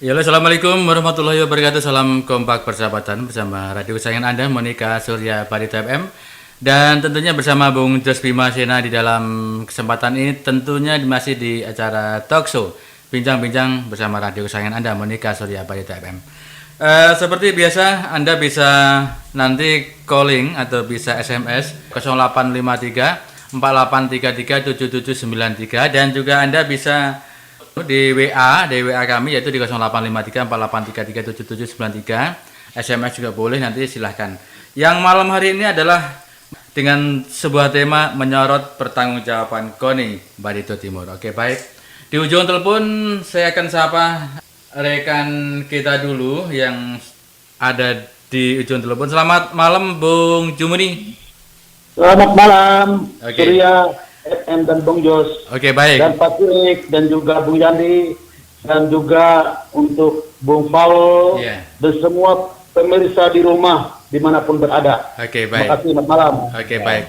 Ya, halo, assalamualaikum warahmatullahi wabarakatuh. Salam kompak persahabatan bersama radio kesayangan Anda, Monika Surya Barita FM. Dan tentunya bersama Bung Jos Bima Sena di dalam kesempatan ini tentunya masih di acara talk show Bincang-bincang bersama radio kesayangan Anda, Monika Surya Barita FM. Seperti biasa, Anda bisa nanti calling atau bisa SMS 0853 4833 7793 dan juga Anda bisa di WA kami yaitu di 0853 4833 7793. SMS juga boleh, nanti silahkan. Yang malam hari ini adalah dengan sebuah tema menyorot pertanggungjawaban KONI Barito Timur. Oke, baik. Di ujung telepon saya akan sapa rekan kita dulu yang ada di ujung telepon. Selamat malam Bung Jumuni. Selamat malam, Oke. Surya, FM dan Bung Jos. Oke, baik. Dan Pak Cilik, dan juga Bung Yandi, dan juga untuk Bung Paul, Iya. dan semua pemirsa di rumah, dimanapun berada. Oke, Terima baik. kasih, selamat malam. Oke, baik.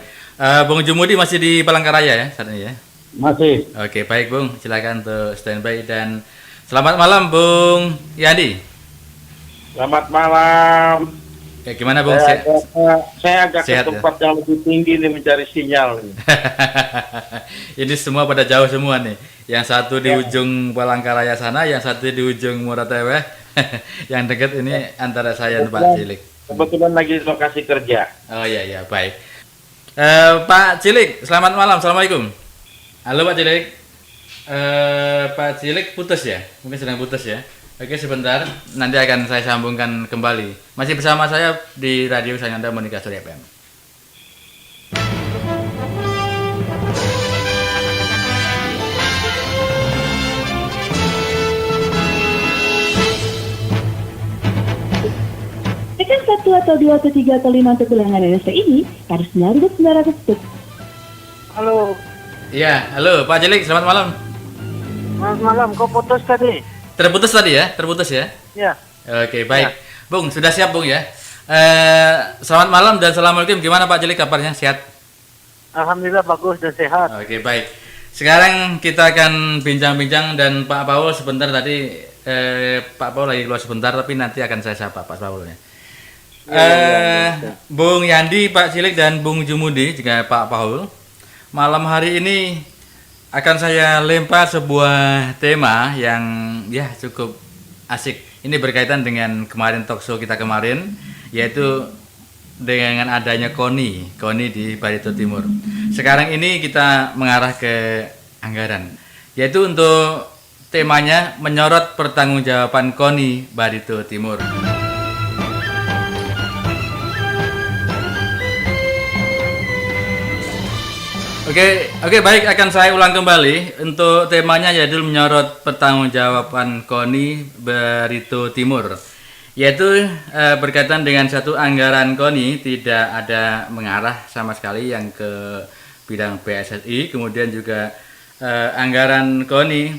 Bung Jumudi masih di Palangkaraya ya saat ini ya? Masih. Oke, baik Bung. Silakan untuk standby dan selamat malam Bung Yandi. Selamat malam. Ya, gimana Bung? Saya agak ke Sehat, tempat yang lebih tinggi nih mencari sinyal. Ini semua pada jauh semua nih. Yang satu di ujung Palangkaraya sana, yang satu di ujung Murateweh. Yang dekat ini antara saya dan Pak Cilik. Kebetulan lagi di lokasi kerja. Oh iya, baik. Pak Cilik, selamat malam. Assalamualaikum. Halo Pak Cilik. Pak Cilik putus ya? Mungkin sedang putus ya? Oke, sebentar. Nanti akan saya sambungkan kembali. Masih bersama saya di radio kesayangan Anda, Monika Surya FM. Tekan 1 atau 2 atau 3 atau 5 untuk ulangan NSP ini harus 9.900 stuk. Halo, Iya, halo Pak Cilik, selamat malam. selamat malam. Kok putus tadi? Terputus tadi ya? Terputus ya? Ya, Oke, baik. Bung, sudah siap Bung ya? Selamat malam dan assalamualaikum. Gimana Pak Cilik kabarnya? Sehat? alhamdulillah bagus dan sehat. Oke, baik. Sekarang kita akan bincang-bincang dan Pak Paul sebentar tadi. Pak Paul lagi keluar sebentar, tapi nanti akan saya sapa Pak Paul ya. Bung Yandi, Pak Cilik dan Bung Jumudi juga Pak Paul. Malam hari ini akan saya lempar sebuah tema yang ya cukup asik. Ini berkaitan dengan kemarin talk show kita kemarin, yaitu dengan adanya KONI di Barito Timur. Sekarang ini kita mengarah ke anggaran, yaitu untuk temanya menyorot pertanggungjawaban KONI Barito Timur. Oke, baik, akan saya ulang kembali untuk temanya yaitu menyorot pertanggungjawaban KONI Barito Timur, yaitu berkaitan dengan satu anggaran KONI tidak ada mengarah sama sekali yang ke bidang PSSI, kemudian juga anggaran KONI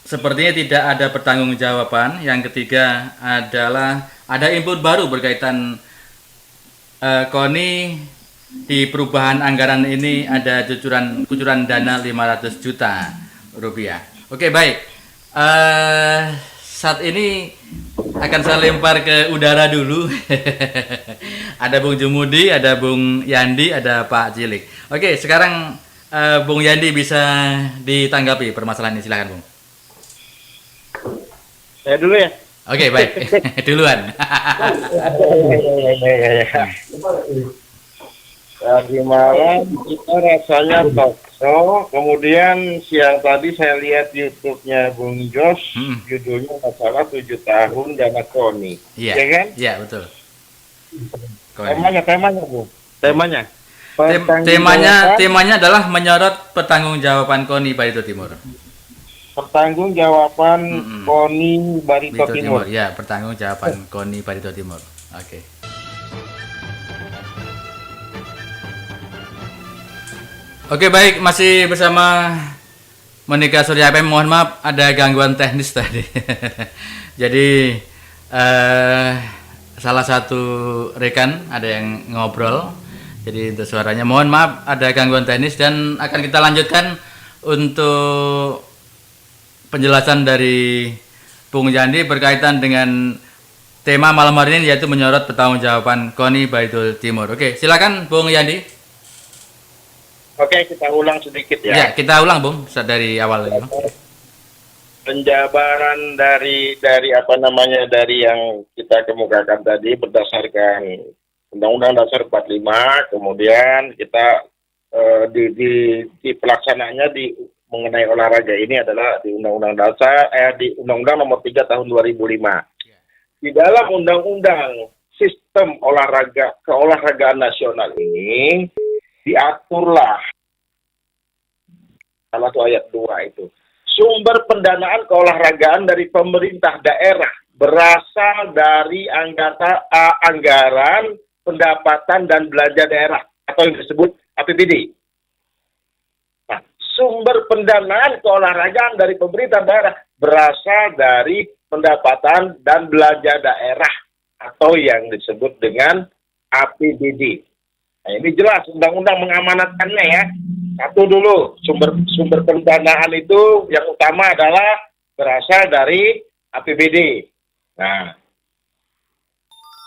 sepertinya tidak ada pertanggungjawaban. Yang ketiga adalah ada input baru berkaitan KONI. Di perubahan anggaran ini ada kucuran dana 500 juta rupiah. Oke, baik. Saat ini akan saya lempar ke udara dulu. Ada Bung Jumudi, ada Bung Yandi, ada Pak Cilik. Oke, sekarang Bung Yandi bisa ditanggapi permasalahan ini, silakan Bung. Saya dulu ya. Oke, baik. Duluan. Tadi malam kita rasanya talk show, kemudian siang tadi saya lihat YouTube-nya Bung Jos, judulnya masalah 7 tahun dana KONI. Iya. Ya kan? Iya, betul. Temanya Bu. Temanya. Temanya adalah menyorot pertanggungjawaban KONI Barito Timur. Pertanggungjawaban KONI Barito Barito Timur. Ya, pertanggungjawaban KONI Barito Timur. Oke. Oke, baik, masih bersama Monika Surya FM. Mohon maaf ada gangguan teknis tadi. Jadi salah satu rekan ada yang ngobrol. Jadi untuk suaranya mohon maaf ada gangguan teknis dan akan kita lanjutkan untuk penjelasan dari Bung Yandi berkaitan dengan tema malam hari ini, yaitu menyorot pertanggungjawaban KONI Baitul Timur. Oke, silakan Bung Yandi. Oke, kita ulang sedikit ya. Ya, kita ulang Bung dari awal lagi. Penjabaran dari apa namanya, dari yang kita kemukakan tadi berdasarkan Undang-Undang Dasar 45, kemudian kita di pelaksanaannya mengenai olahraga ini adalah di Undang-Undang Dasar di Undang-Undang Nomor 3 Tahun 2005. Di dalam Undang-Undang Sistem Keolahragaan Nasional ini diaturlah salah satu ayat 2 itu. Sumber pendanaan keolahragaan dari pemerintah daerah berasal dari anggaran pendapatan dan belanja daerah atau yang disebut APBD. Nah, sumber pendanaan keolahragaan dari pemerintah daerah berasal dari pendapatan dan belanja daerah atau yang disebut dengan APBD. Nah, ini jelas undang-undang mengamanatkannya ya. Satu dulu, sumber pendanaan itu yang utama adalah berasal dari APBD. Nah,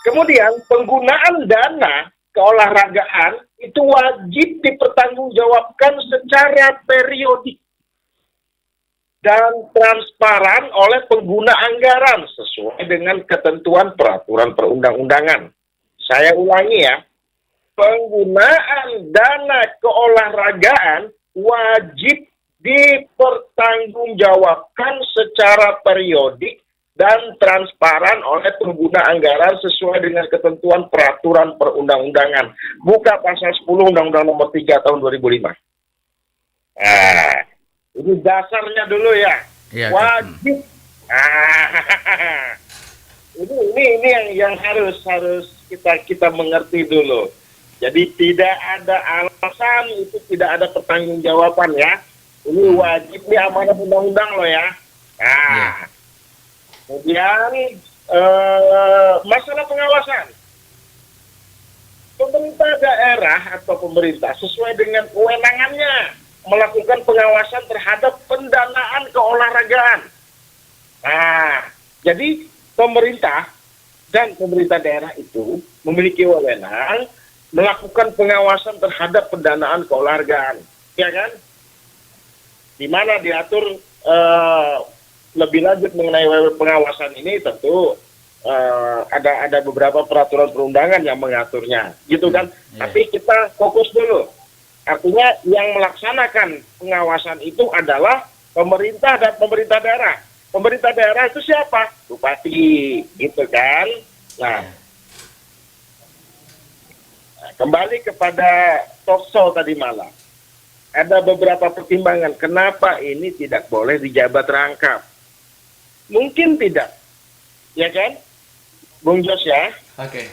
kemudian penggunaan dana keolahragaan itu wajib dipertanggungjawabkan secara periodik dan transparan oleh pengguna anggaran sesuai dengan ketentuan peraturan perundang-undangan. Saya ulangi ya. Penggunaan dana keolahragaan wajib dipertanggungjawabkan secara periodik dan transparan oleh pengguna anggaran sesuai dengan ketentuan peraturan perundang-undangan. Buka pasal 10 Undang-Undang Nomor 3 Tahun 2005. Nah, ini dasarnya dulu ya. Iya, wajib. Ini yang harus kita mengerti dulu. Jadi tidak ada alasan, itu tidak ada pertanggungjawaban ya. Ini wajib, ini amanah undang-undang loh ya. Nah, kemudian masalah pengawasan. Pemerintah daerah atau pemerintah sesuai dengan kewenangannya melakukan pengawasan terhadap pendanaan keolahragaan. Nah, jadi pemerintah dan pemerintah daerah itu memiliki wewenang melakukan pengawasan terhadap pendanaan keolahragaan, ya kan? Di mana diatur lebih lanjut mengenai pengawasan ini tentu ada beberapa peraturan perundangan yang mengaturnya, gitu kan? Tapi kita fokus dulu. Artinya yang melaksanakan pengawasan itu adalah pemerintah dan pemerintah daerah. Pemerintah daerah itu siapa? Bupati, gitu kan? Nah, kembali kepada talkshow tadi malam. Ada beberapa pertimbangan kenapa ini tidak boleh dijabat rangkap. Mungkin tidak, ya kan, Bung Jos ya? Oke.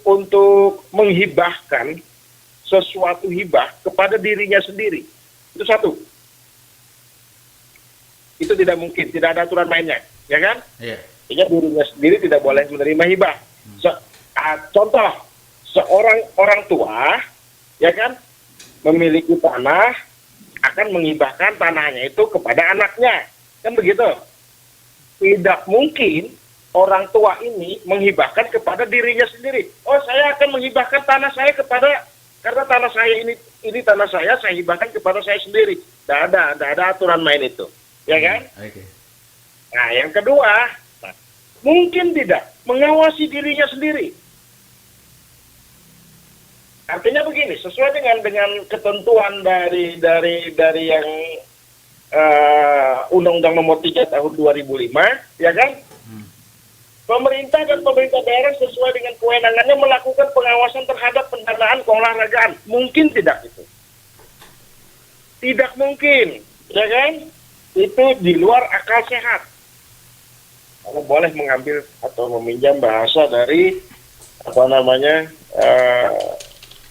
Untuk menghibahkan sesuatu hibah kepada dirinya sendiri. Itu satu. Itu tidak mungkin, tidak ada aturan mainnya, ya kan? Iya. Artinya dirinya sendiri tidak boleh menerima hibah. Contoh, orang tua, ya kan, memiliki tanah, akan menghibahkan tanahnya itu kepada anaknya, kan begitu? Tidak mungkin orang tua ini menghibahkan kepada dirinya sendiri. Oh, saya akan menghibahkan tanah saya karena tanah saya ini tanah saya hibahkan kepada saya sendiri. Tidak ada aturan main itu, ya kan? Oke. Nah, yang kedua, mungkin tidak mengawasi dirinya sendiri. Artinya begini, sesuai dengan ketentuan dari yang Undang-Undang Nomor 3 Tahun 2005, ya kan? Pemerintah dan pemerintah daerah sesuai dengan kewenangannya melakukan pengawasan terhadap pendanaan keolahragaan. Mungkin tidak itu? Tidak mungkin, ya kan? Itu di luar akal sehat. Kalau boleh mengambil atau meminjam bahasa dari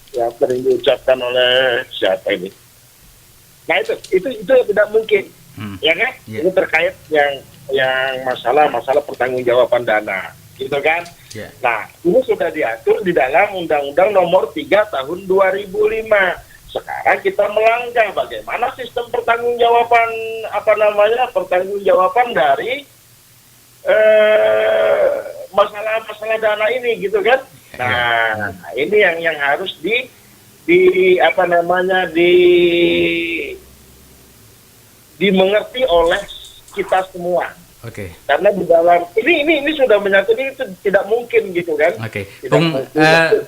yang sering diucapkan oleh siapa ini. Nah itu tidak mungkin, ya kan? Yeah. Ini terkait yang masalah pertanggungjawaban dana, gitu kan? Yeah. Nah, ini sudah diatur di dalam Undang-Undang Nomor 3 Tahun 2005. Sekarang kita melangkah bagaimana sistem pertanggungjawaban dari masalah-masalah dana ini gitu kan. Nah, ini yang harus dimengerti oleh kita semua. Oke. Karena di dalam ini sudah menyangkut, ini itu tidak mungkin gitu kan. Oke. Tidak Bung mungkin.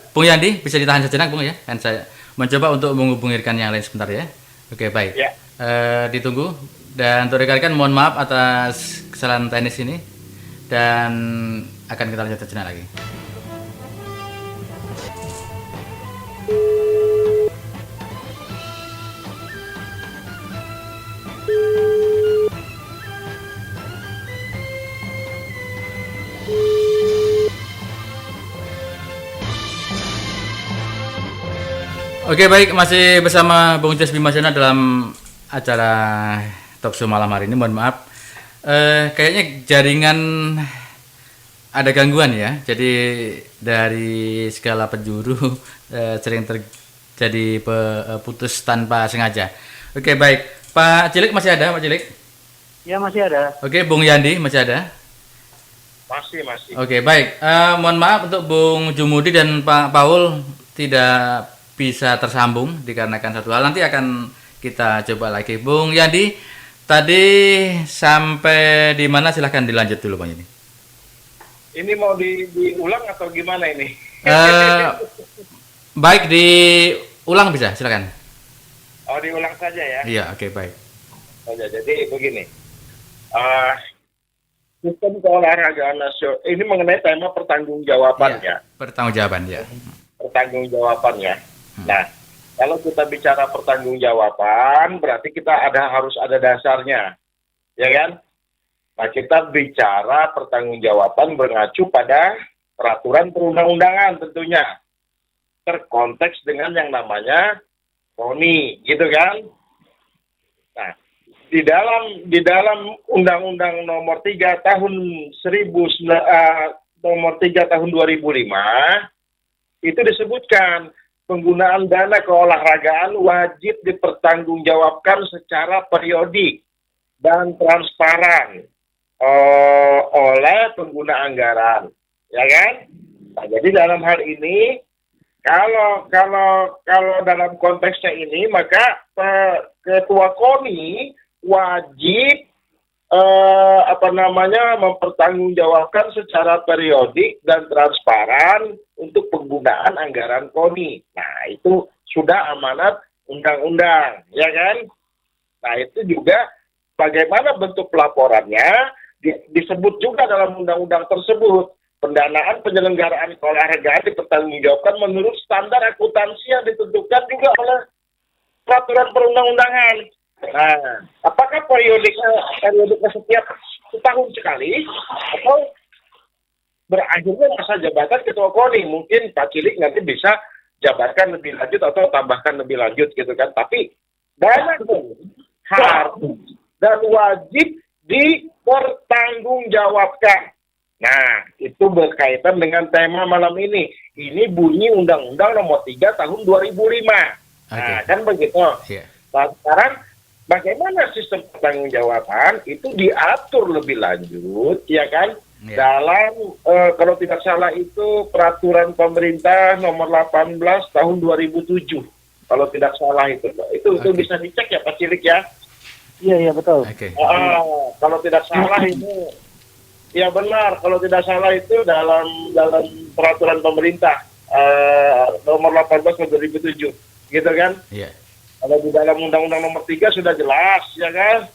Bung Yandi bisa ditahan sejenak Bung ya. Kan saya mencoba untuk menghubungkan yang lain sebentar ya. Oke, baik. Ya. Ditunggu, dan untuk rekan-rekan mohon maaf atas kesalahan teknis ini, dan akan kita lanjut sejenak lagi. Oke, baik, masih bersama Bung Jas Bima Sena dalam acara Talkshow malam hari ini. Mohon maaf, kayaknya jaringan ada gangguan ya. Jadi dari segala penjuru sering terjadi putus tanpa sengaja. Oke, baik, Pak Cilik masih ada, Pak Cilik? Ya, masih ada. Oke, Bung Yandi masih ada? Masih. Oke, baik. Mohon maaf untuk Bung Jumudi dan Pak Paul tidak bisa tersambung dikarenakan satu hal. Nanti akan kita coba lagi. Bung Yandi, tadi sampai di mana? Silahkan dilanjut dulu, Bang Yandi. Ini mau diulang atau gimana ini? Baik, diulang bisa, silakan. Oh, diulang saja ya. Iya, oke, baik. Jadi begini. Sistem keolahragaan nasional ini mengenai tema pertanggungjawabannya. Iya, pertanggungjawaban ya. Pertanggungjawabannya. Nah, kalau kita bicara pertanggungjawaban, berarti kita harus ada dasarnya, ya kan? Nah, kita bicara pertanggungjawaban mengacu pada peraturan perundang-undangan tentunya, terkonteks dengan yang namanya KONI, gitu kan? Nah, di dalam Undang-Undang Nomor 3 tahun 2005 itu disebutkan penggunaan dana keolahragaan wajib dipertanggungjawabkan secara periodik dan transparan oleh pengguna anggaran, ya kan? Nah, jadi dalam hal ini kalau dalam konteksnya ini, maka ketua KONI wajib mempertanggungjawabkan secara periodik dan transparan untuk penggunaan anggaran KONI. Nah, itu sudah amanat undang-undang, ya kan? Nah, itu juga bagaimana bentuk pelaporannya disebut juga dalam undang-undang tersebut. Pendanaan penyelenggaraan keolahragaan dipertanggungjawabkan menurut standar akuntansi yang ditentukan juga oleh peraturan perundang-undangan. Nah, apakah periodiknya setiap setahun sekali atau berakhirnya masa jabatan ketua KONI? Mungkin Pak Cilik nanti bisa jabarkan lebih lanjut atau tambahkan lebih lanjut gitu kan. Tapi dana harus dan wajib dipertanggungjawabkan. Nah, itu berkaitan dengan tema malam ini. Ini bunyi Undang-Undang Nomor 3 Tahun 2005. Nah, kan begitu. Yeah. Nah, sekarang bagaimana sistem pertanggungjawaban itu diatur lebih lanjut, ya kan? Yeah. Dalam kalau tidak salah itu peraturan pemerintah Nomor 18 Tahun 2007. Kalau tidak salah itu bisa dicek ya Pak Cilik ya. Iya betul. Okay. Kalau tidak salah itu, ya benar. Kalau tidak salah itu dalam peraturan pemerintah Nomor 18 Tahun 2007, gitu kan? Iya. Kalau di dalam Undang-Undang Nomor 3 sudah jelas, ya kan?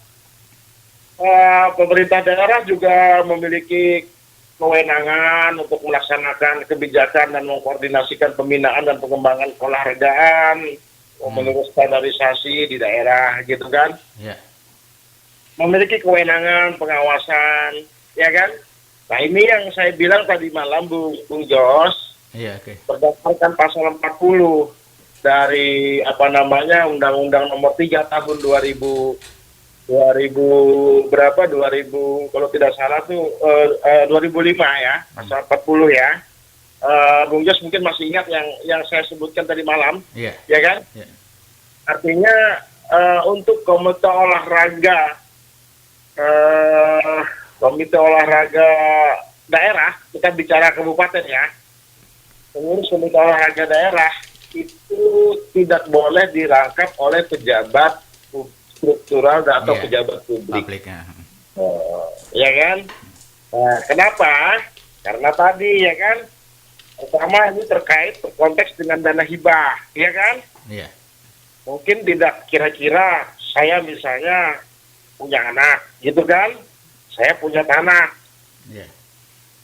Pemerintah daerah juga memiliki kewenangan untuk melaksanakan kebijakan dan mengkoordinasikan pembinaan dan pengembangan keolahragaan menurut standarisasi di daerah, gitu kan? Iya. Memiliki kewenangan pengawasan, ya kan? Nah, ini yang saya bilang tadi malam, Bung Jos, Iya, oke. berdasarkan pasal 40 dari Undang-Undang Nomor 3 Tahun 2000 kalau tidak salah tuh 2005 ya, pasal 40 ya. Bung Jos mungkin masih ingat yang saya sebutkan tadi malam, Iya. ya kan? Iya. Artinya untuk komite olahraga daerah, kita bicara kabupaten ya, pengurus komite olahraga daerah itu tidak boleh dirangkap oleh pejabat struktural atau pejabat publik. Ya kan? Nah, kenapa? Karena tadi ya kan, pertama ini terkait konteks dengan dana hibah, ya kan? Iya. Mungkin tidak kira-kira saya misalnya punya anak, gitu kan? Saya punya tanah, Iya.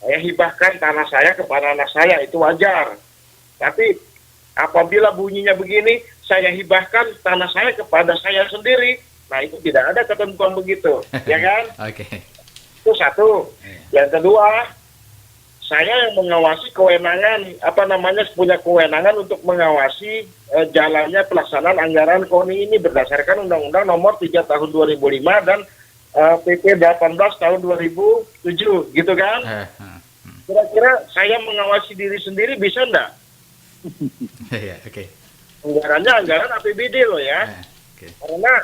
saya hibahkan tanah saya kepada anak saya, itu wajar. Tapi apabila bunyinya begini, saya hibahkan tanah saya kepada saya sendiri, nah itu tidak ada ketentuan begitu, ya kan? Oke. Itu satu. Yang kedua, saya yang mengawasi punya kewenangan untuk mengawasi jalannya pelaksanaan anggaran KONI ini berdasarkan Undang-Undang Nomor 3 Tahun 2005 dan PP 18 Tahun 2007, gitu kan? Kira-kira saya mengawasi diri sendiri bisa enggak? Iya, oke. Anggarannya anggaran APBD loh ya. Oke. Karena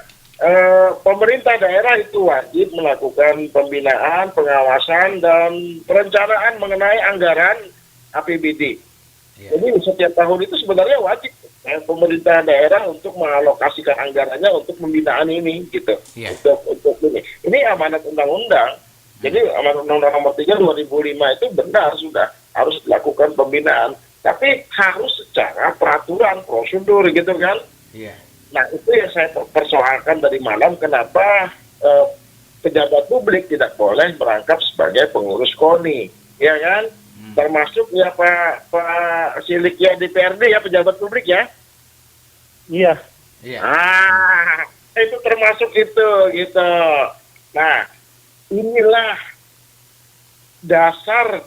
pemerintah daerah itu wajib melakukan pembinaan, pengawasan, dan perencanaan mengenai anggaran APBD. Iya. Jadi setiap tahun itu sebenarnya wajib pemerintah daerah untuk mengalokasikan anggarannya untuk pembinaan ini, gitu. Iya. Untuk ini. Ini amanat undang-undang. Jadi amanat undang-undang nomor 3 2005 itu benar sudah harus dilakukan pembinaan, tapi harus secara peraturan, prosedur, gitu kan. Iya. Nah, itu yang saya persoalkan dari malam, kenapa pejabat publik tidak boleh merangkap sebagai pengurus KONI, ya kan? Termasuk ya Pak Silik ya DPRD ya, pejabat publik ya. Iya. Iya. Itu termasuk itu, gitu. Nah, inilah dasar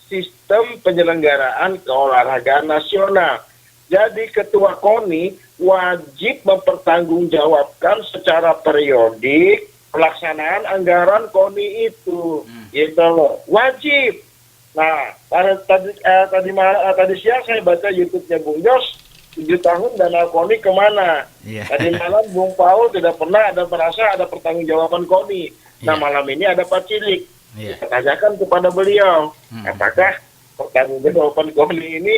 sistem penyelenggaraan keolahragaan nasional. Jadi ketua KONI wajib mempertanggungjawabkan secara periodik pelaksanaan anggaran KONI itu, gitu loh, wajib. Nah, tadi siang saya baca YouTube-nya Bung Jos, 7 tahun dana KONI kemana? Iya. Tadi malam Bung Paul tidak pernah merasa ada pertanggungjawaban KONI. Nah, Iya. malam ini ada Pak Cilik. Iya. Kita tanyakan kepada beliau, apakah pertanggungjawaban KONI ini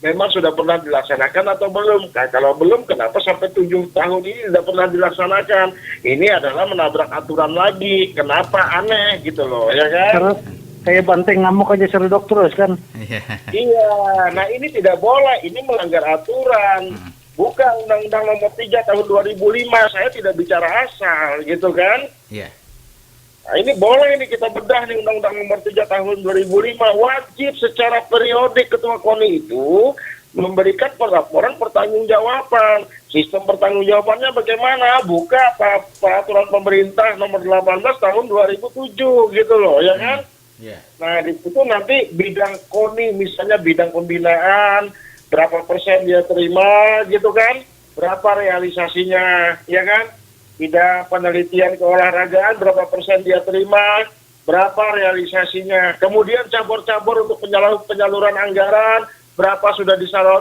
memang sudah pernah dilaksanakan atau belum? Nah, kalau belum, kenapa sampai 7 tahun ini tidak pernah dilaksanakan? Ini adalah menabrak aturan lagi. Kenapa aneh gitu loh, ya kan? Terus kayak banteng ngamuk aja serodok terus kan. Iya. Iya, nah ini tidak boleh. Ini melanggar aturan. Bukan Undang-Undang Nomor 3 Tahun 2005. Saya tidak bicara asal, gitu kan? Iya. Nah, ini boleh nih kita bedah nih Undang-Undang Nomor 3 Tahun 2005. Wajib secara periodik ketua KONI itu memberikan pelaporan pertanggungjawaban. Sistem pertanggungjawabannya bagaimana? Buka peraturan pemerintah Nomor 18 Tahun 2007 gitu loh, ya kan? Iya. Nah, di situ nanti bidang KONI, misalnya bidang pembinaan, berapa persen dia terima gitu kan? Berapa realisasinya, ya kan? Bidang penelitian keolahragaan, berapa persen dia terima, berapa realisasinya. Kemudian cabur-cabur untuk penyaluran anggaran, berapa sudah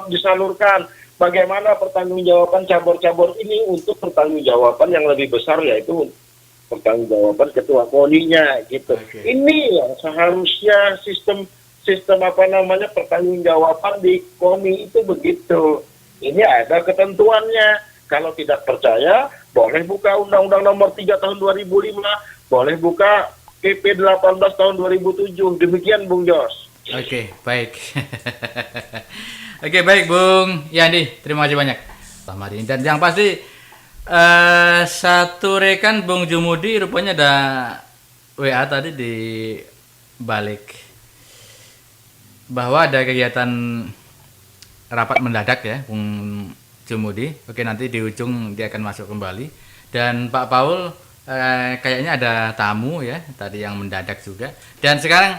disalurkan. Bagaimana pertanggungjawaban cabur-cabur ini untuk pertanggungjawaban yang lebih besar, yaitu pertanggungjawaban ketua KONI-nya gitu. Oke. Ini yang seharusnya sistem pertanggungjawaban di KONI itu begitu. Ini ada ketentuannya. Kalau tidak percaya, boleh buka Undang-Undang Nomor 3 Tahun 2005, boleh buka PP 18 Tahun 2007. Demikian Bung Jos. Oke, baik. Oke, baik Bung Yandi, terima kasih banyak. Pak Mari. Dan yang pasti satu rekan Bung Jumudi rupanya ada WA tadi di balik bahwa ada kegiatan rapat mendadak ya Bung Jumudi. Oke, nanti di ujung dia akan masuk kembali. Dan Pak Paul kayaknya ada tamu ya tadi yang mendadak juga. Dan sekarang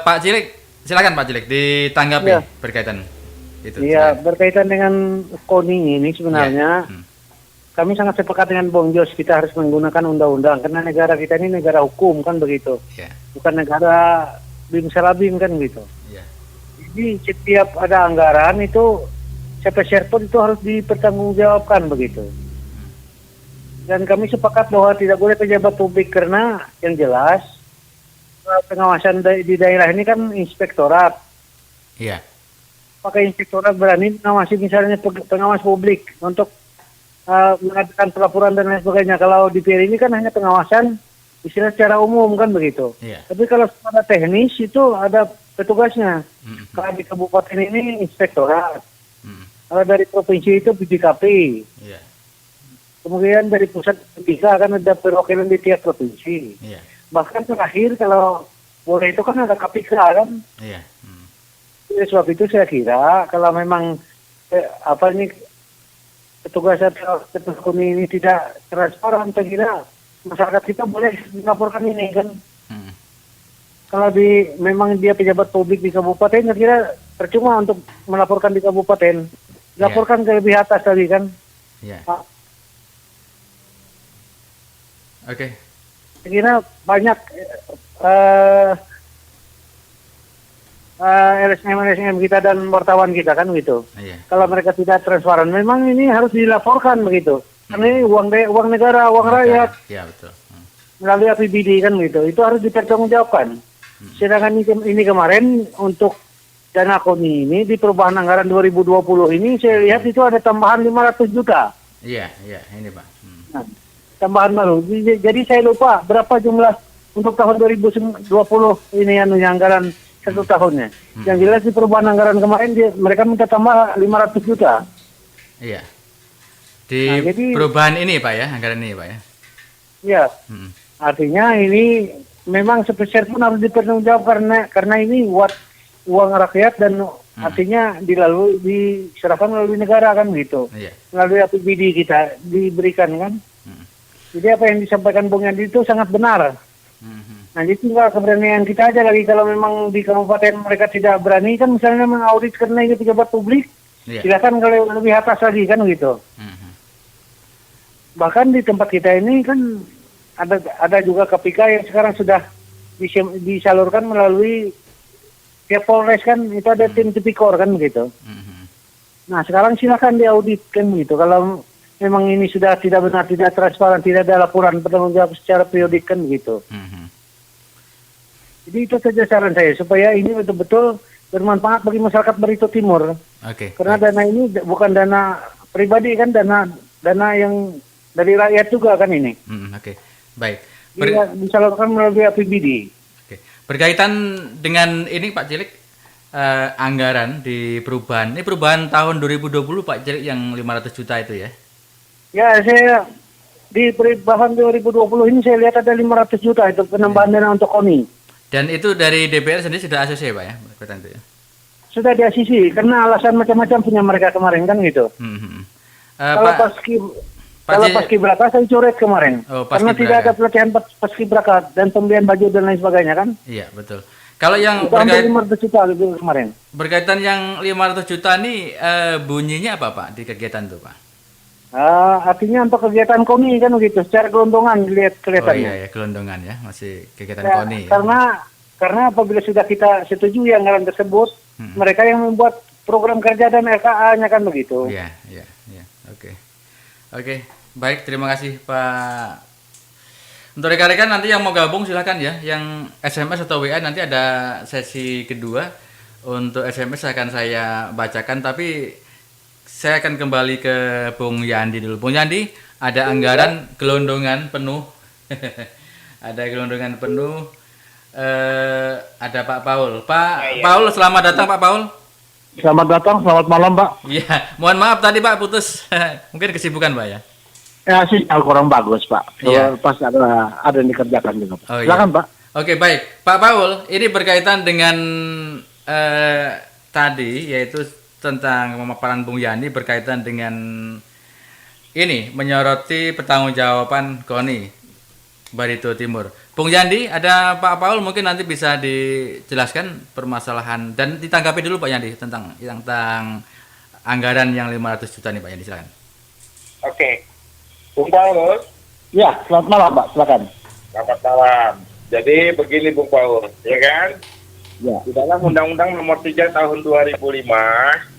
Pak Cilik, silakan Pak Cilik ditanggapi Ya. berkaitan itu. Iya, Silakan. berkaitan dengan KONI ini sebenarnya kami sangat sepakat dengan Bung Jos, kita harus menggunakan undang-undang karena negara kita ini negara hukum kan begitu. Ya. Bukan negara bim salabim kan gitu. Ya. Jadi setiap ada anggaran itu CP pun itu harus dipertanggungjawabkan begitu. Dan kami sepakat bahwa tidak boleh pejabat publik karena yang jelas pengawasan di daerah ini kan inspektorat. Iya. Pakai inspektorat berani mengawasi misalnya pengawas publik untuk mengadakan pelaporan dan lain sebagainya. Kalau di PR ini kan hanya pengawasan istilah secara umum kan begitu. Iya. Tapi kalau secara teknis itu ada petugasnya. Kalau di kabupaten ini inspektorat. Kalau dari provinsi itu PJKP. Iya. Kemudian dari pusat bisa kan ada perwakilan di tiap provinsi. Iya. Bahkan terakhir kalau boleh itu kan ada KPK kan. Iya. Oleh sebab itu saya kira kalau memang petugas atau ini tidak transparan, saya kira masyarakat kita boleh melaporkan ini kan. Kalau memang dia pejabat publik di kabupaten, saya kira percuma untuk melaporkan di kabupaten. Laporkan ke lebih atas tadi kan. Iya. Oke. Saya kira banyak LSM kita dan wartawan kita kan gitu. Iya. Kalau mereka tidak transparan, memang ini harus dilaporkan begitu. Karena ini uang negara, uang rakyat. Iya, betul. Melalui APBD kan gitu. Itu harus dipertanggungjawabkan. Sedangkan ini kemarin untuk dana KONI ini di perubahan anggaran 2020 ini saya lihat itu ada tambahan 500 juta. Iya, ini Pak. Nah, tambahan baru. Jadi saya lupa berapa jumlah untuk tahun 2020 ini anggaran satu tahunnya. Yang jelas di perubahan anggaran kemarin mereka minta tambah 500 juta. Iya. Di jadi, perubahan ini Pak ya, anggaran ini Pak ya. Iya. Artinya ini memang sebesar pun harus dipertanggungjawabkan karena ini uang rakyat dan artinya diserahkan melalui negara kan gitu. Iya. Melalui APBD kita diberikan kan. Jadi apa yang disampaikan Bung Yandi itu sangat benar. Nah, jadi tinggal keberanian kita aja lagi kalau memang di kabupaten mereka tidak berani kan misalnya mengaudit karena ini pejabat publik, silakan kalau lebih atas lagi kan gitu. Bahkan di tempat kita ini kan ada juga KPK yang sekarang sudah disalurkan melalui tiap Polres kan itu ada tim tipikor kan begitu. Nah, sekarang silakan diaudit kan begitu. Kalau memang ini sudah tidak benar, tidak transparan, tidak ada laporan bertanggung secara periodik kan begitu. Jadi itu saja saran saya supaya ini betul-betul bermanfaat bagi masyarakat Barito Timur. Oke. Karena dana ini bukan dana pribadi kan, dana yang dari rakyat juga kan ini. Oke. Baik. Disalurkan melalui APBD. Oke. Berkaitan dengan ini Pak Cilik, anggaran di perubahan. Ini perubahan tahun 2020 Pak Cilik yang 500 juta itu ya? Ya, saya di perubahan 2020 ini saya lihat ada 500 juta itu penambahan dana untuk KONI. Dan itu dari DPR sendiri sudah ACC Pak ya? Berkaitan itu ya? Sudah di ACC, karena alasan macam-macam punya mereka kemarin kan gitu. Kalau paskibraka saya coret kemarin. Karena tidak ada pelatihan paskibraka dan pembelian baju dan lain sebagainya kan. Iya, betul. Kalau yang berkaitan 500 juta kemarin. Berkaitan yang 500 juta ini bunyinya apa Pak di kegiatan itu Pak? Artinya untuk kegiatan KONI kan begitu, secara gelondongan dilihat kelihatannya. Oh iya, gelondongan ya, masih kegiatan KONI. Karena apabila sudah kita setujui anggaran tersebut, mereka yang membuat program kerja dan RKA-nya kan begitu. Iya. Oke, baik, terima kasih Pak. Untuk rekan-rekan nanti yang mau gabung silahkan ya, yang SMS atau WA nanti ada sesi kedua. Untuk SMS akan saya bacakan, tapi saya akan kembali ke Bung Yandi dulu. Bung Yandi, ada anggaran gelondongan penuh. Ada gelondongan penuh. Ada Pak Paul. Paul, selamat datang Pak Paul. Selamat datang, selamat malam Pak. Iya, mohon maaf tadi Pak putus. Mungkin kesibukan Pak ya. Ya sinyal kurang bagus Pak. Iya. Pas ada yang dikerjakan juga Pak. Oh, silakan iya. Pak. Oke, baik. Pak Paul, ini berkaitan dengan tadi yaitu tentang pemaparan Bung Yani berkaitan dengan ini menyoroti pertanggungjawaban KONI Barito Timur. Bung Yandi, ada Pak Paul mungkin nanti bisa dijelaskan permasalahan dan ditanggapi dulu Pak Yandi tentang anggaran yang 500 juta nih Pak Yandi, silakan. Oke. Bung Paul. Ya, selamat malam Pak, silakan. Selamat malam. Jadi begini Bung Paul, ya kan? Ya. Di dalam Undang-Undang Nomor 3 Tahun 2005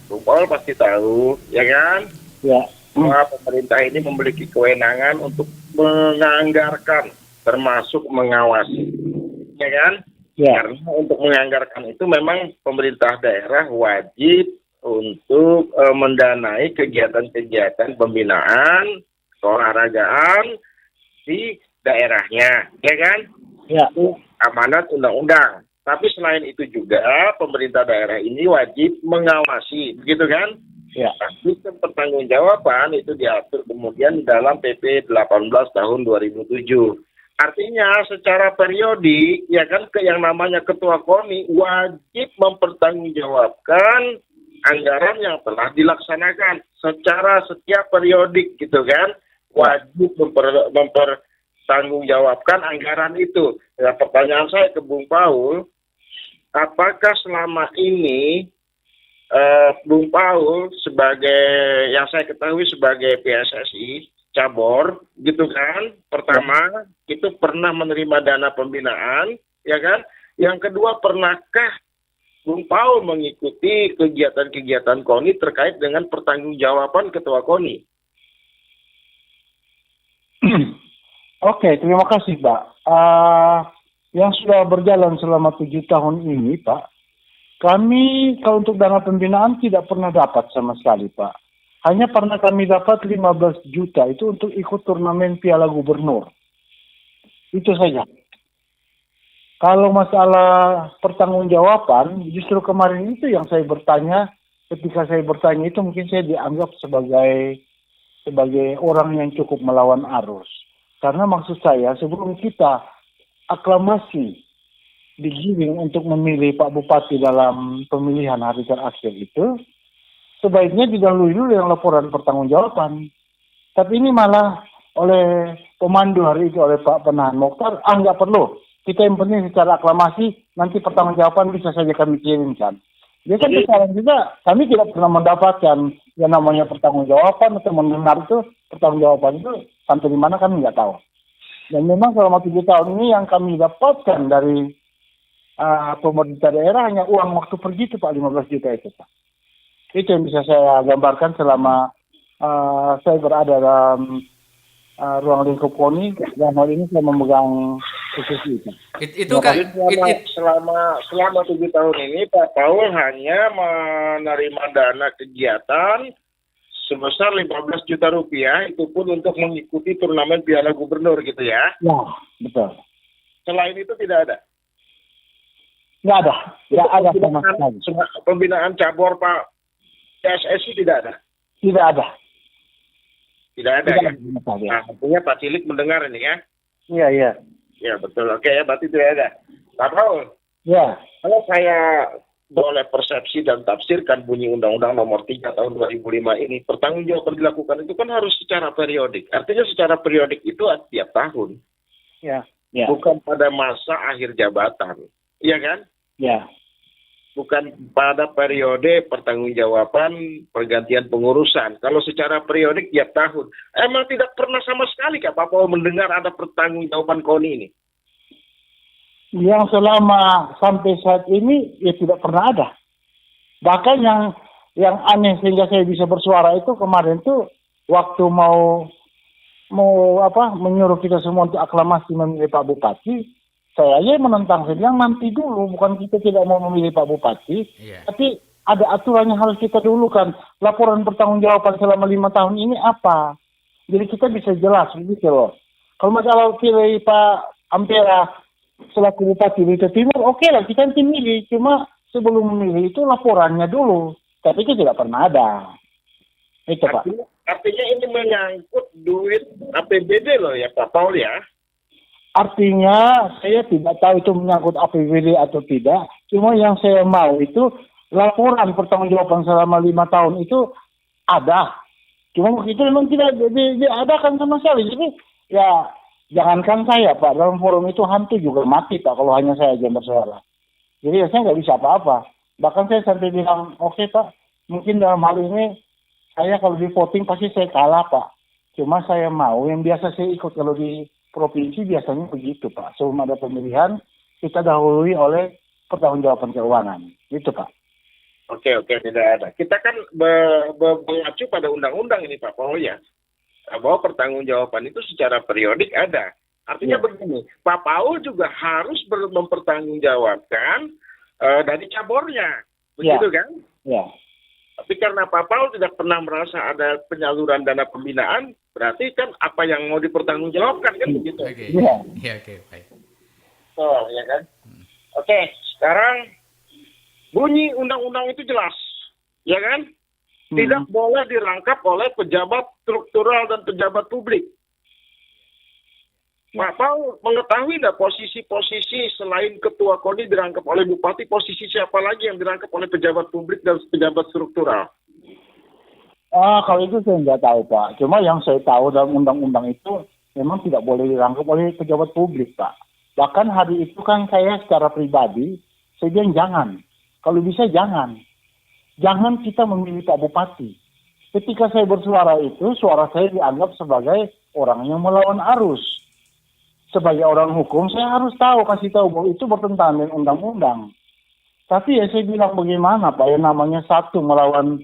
Bung Paul pasti tahu, ya kan? Ya. Bahwa pemerintah ini memiliki kewenangan untuk menganggarkan, termasuk mengawasi, ya kan? Ya. Karena untuk menganggarkan itu memang pemerintah daerah wajib untuk mendanai kegiatan-kegiatan pembinaan, keolahragaan di daerahnya, ya kan? Ya. Itu amanat undang-undang. Tapi selain itu juga pemerintah daerah ini wajib mengawasi, begitu kan? Ya. Nah, sistem pertanggungjawaban itu diatur kemudian dalam PP 18 tahun 2007. Artinya secara periodik, ya kan, yang namanya ketua KONI wajib mempertanggungjawabkan anggaran yang telah dilaksanakan secara setiap periodik, gitu kan? Wajib mempertanggungjawabkan anggaran itu. Ya, pertanyaan saya ke Bung Paul, apakah selama ini Bung Paul sebagai, yang saya ketahui sebagai PSSI cabur, gitu kan? Pertama, itu pernah menerima dana pembinaan, ya kan? Yang kedua, pernahkah Bung Paul mengikuti kegiatan-kegiatan KONI terkait dengan pertanggungjawaban ketua KONI? Oke, terima kasih, Pak. Yang sudah berjalan selama 7 tahun ini, Pak, kami kalau untuk dana pembinaan tidak pernah dapat sama sekali, Pak. Hanya pernah kami dapat 15 juta itu untuk ikut turnamen Piala Gubernur. Itu saja. Kalau masalah pertanggungjawaban, justru kemarin itu yang saya bertanya, ketika saya bertanya itu mungkin saya dianggap sebagai orang yang cukup melawan arus. Karena maksud saya, sebelum kita aklamasi digiring untuk memilih Pak Bupati dalam pemilihan hari terakhir itu, sebaiknya didahului dulu yang laporan pertanggungjawaban. Tapi ini malah oleh pemandu hari itu, oleh Pak Penahan Mokhtar, nggak perlu. Kita yang penting secara aklamasi, nanti pertanggungjawaban bisa saja kami kirimkan. Dia kan sekarang juga, kami tidak pernah mendapatkan yang namanya pertanggungjawaban atau mendengar itu, pertanggungjawaban itu sampai di mana kami nggak tahu. Dan memang selama 7 tahun ini yang kami dapatkan dari pemerintah daerah hanya uang waktu pergi itu Pak, 15 juta itu Pak. Itu yang bisa saya gambarkan selama saya berada dalam ruang lingkup KONI, dan hal ini saya memegang posisi itu. Itu kan Selama 7 tahun ini Pak Paul hanya menerima dana kegiatan sebesar 15 juta rupiah, itu pun untuk mengikuti turnamen Piala Gubernur, gitu ya? Ya, betul. Selain itu tidak ada? Nggak ada sama sekali. Pembinaan cabur Pak PSSI tidak ada? Tidak ada. Tidak ada, ya? Nah, artinya Pak Cilik mendengar ini, ya? Iya, iya. Ya, betul. Oke, ya, berarti tidak ada. Pak Paul, Ya. kalau saya boleh persepsi dan tafsirkan bunyi Undang-Undang Nomor 3 Tahun 2005 ini, pertanggungjawaban dilakukan itu kan harus secara periodik. Artinya secara periodik itu tiap tahun. Ya. Ya. Bukan pada masa akhir jabatan. Iya kan? Ya. Bukan pada periode pertanggungjawaban pergantian pengurusan. Kalau secara periodik tiap tahun. Emang tidak pernah sama sekali Kak Pak Paul mendengar ada pertanggungjawaban KONI ini? Yang selama sampai saat ini ya tidak pernah ada. Bahkan yang aneh sehingga saya bisa bersuara itu kemarin tuh waktu mau menyuruh kita semua untuk aklamasi memilih Pak Bupati, saya aja menentang, saya bilang nanti dulu, bukan kita tidak mau memilih Pak Bupati, tapi ada aturannya harus kita dulu kan. Laporan pertanggungjawaban selama 5 tahun ini apa? Jadi kita bisa jelas begitu loh. Kalau masalah pilih Pak Ampera selaku Bupati Blitar Timur, oke lah kita nanti milih. Cuma sebelum memilih itu laporannya dulu. Tapi itu tidak pernah ada. Itu Pak. Artinya ini menyangkut duit APBD loh ya Pak Paul ya? Artinya saya tidak tahu itu menyangkut APBD atau tidak. Cuma yang saya mau itu laporan pertanggungjawaban selama 5 tahun itu ada. Cuma itu memang tidak diadakan sama sekali. Jadi ya jangankan saya Pak, dalam forum itu hantu juga mati Pak kalau hanya saya yang bersuara. Jadi ya saya nggak bisa apa-apa. Bahkan saya sampai bilang, oke Pak, mungkin dalam hal ini saya kalau di voting pasti saya kalah Pak. Cuma saya mau, yang biasa saya ikut kalau di provinsi biasanya begitu Pak. Sebelum ada pemilihan, kita dahului oleh pertanggungjawaban keuangan. Itu Pak. Oke, tidak ada. Kita kan mengacu pada undang-undang ini Pak Paul ya, bahwa pertanggungjawaban itu secara periodik ada. Artinya Ya. begini, Pak Paul juga harus mempertanggungjawabkan dari cabornya, begitu kan? Ya. Tapi karena Pak Paul tidak pernah merasa ada penyaluran dana pembinaan, berarti kan apa yang mau dipertanggungjawabkan kan begitu. Oke. Iya. Ya, oke, baik. Oh, ya kan? Oke, sekarang bunyi undang-undang itu jelas, ya kan? Tidak boleh dirangkap oleh pejabat struktural dan pejabat publik. Pak Paul mengetahui nggak posisi-posisi selain ketua KONI dirangkap oleh bupati, posisi siapa lagi yang dirangkap oleh pejabat publik dan pejabat struktural? Kalau itu saya nggak tahu Pak. Cuma yang saya tahu dalam undang-undang itu memang tidak boleh dirangkap oleh pejabat publik Pak. Bahkan hari itu kan saya secara pribadi, saya bilang jangan. Kalau bisa jangan. Jangan kita memilih Pak Bupati. Ketika saya bersuara itu, suara saya dianggap sebagai orang yang melawan arus. Sebagai orang hukum, saya harus kasih tahu bahwa itu bertentangan dengan undang-undang. Tapi ya saya bilang bagaimana Pak, ya namanya satu melawan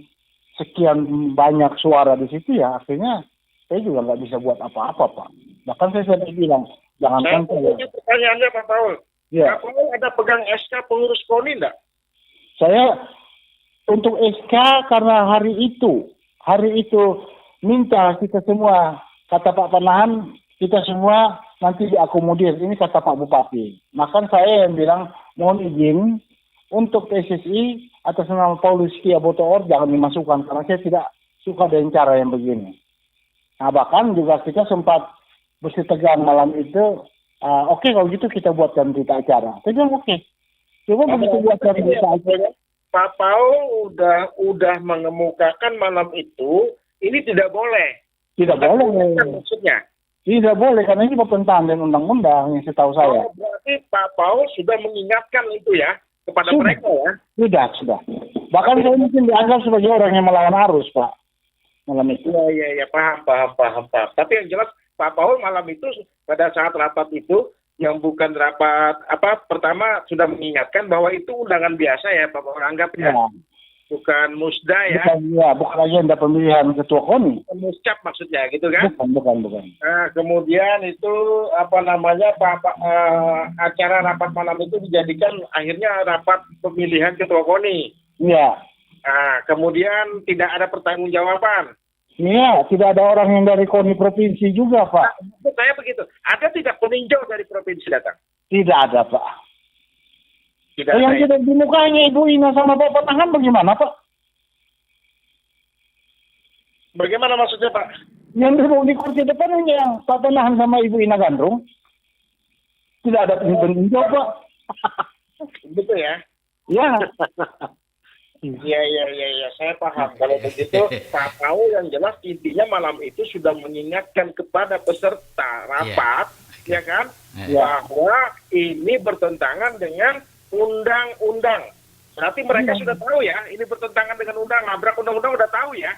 sekian banyak suara di situ ya, akhirnya saya juga nggak bisa buat apa-apa Pak. Bahkan saya bilang, jangan Saya punya pertanyaannya Pak Paul. Ya. Pak Paul ada pegang SK pengurus KONI enggak? Saya untuk SK karena hari itu minta kita semua, kata Pak Panahan, kita semua nanti diakomodir, ini kata Pak Bupati. Maka saya yang bilang, mohon izin untuk PSSI atas nama Paulus Kia Botoor jangan dimasukkan, karena saya tidak suka dengan cara yang begini. Nah bahkan juga kita sempat bersitegang malam itu, oke, kalau gitu kita buatkan berita acara. Saya bilang oke. Coba begitu buatkan berita acara. Pak Paul udah mengemukakan malam itu, ini tidak boleh. Tidak boleh. Maksudnya. Tidak boleh, karena ini bertentangan dengan undang-undang yang setahu saya. Berarti Pak Paul sudah mengingatkan itu ya, kepada mereka ya? Sudah. Bahkan saya mungkin dianggap sebagai orang yang melawan arus, Pak. Malam itu. Iya, paham. Tapi yang jelas Pak Paul malam itu, pada saat rapat itu, yang bukan rapat, pertama sudah mengingatkan bahwa itu undangan biasa ya, Pak Paul anggap ya. Bukan musda ya. Bukan agenda pemilihan ketua KONI. Muscap maksudnya gitu kan? Bukan. Nah, kemudian itu acara rapat malam itu dijadikan akhirnya rapat pemilihan ketua KONI. Iya. Nah, kemudian tidak ada pertanggungjawaban. Iya, tidak ada orang yang dari KONI provinsi juga, Pak. Maksud saya begitu. Ada tidak peninjau dari provinsi datang? Tidak ada, Pak. Tidak ada. Yang tidak di mukanya Ibu Ina sama Pak Panahan bagaimana, Pak? Bagaimana maksudnya, Pak? Yang di kursi depan hanya yang Pak Panahan sama Ibu Ina Gandrung. Tidak ada peninjau, Pak. Betul ya? Ya. Iya, saya paham. Kalau begitu, Pak Paul yang jelas intinya malam itu sudah mengingatkan kepada peserta rapat, ya kan, bahwa ini bertentangan dengan undang-undang. Berarti mereka sudah tahu ya, ini bertentangan dengan undang, nabrak undang-undang udah tahu ya.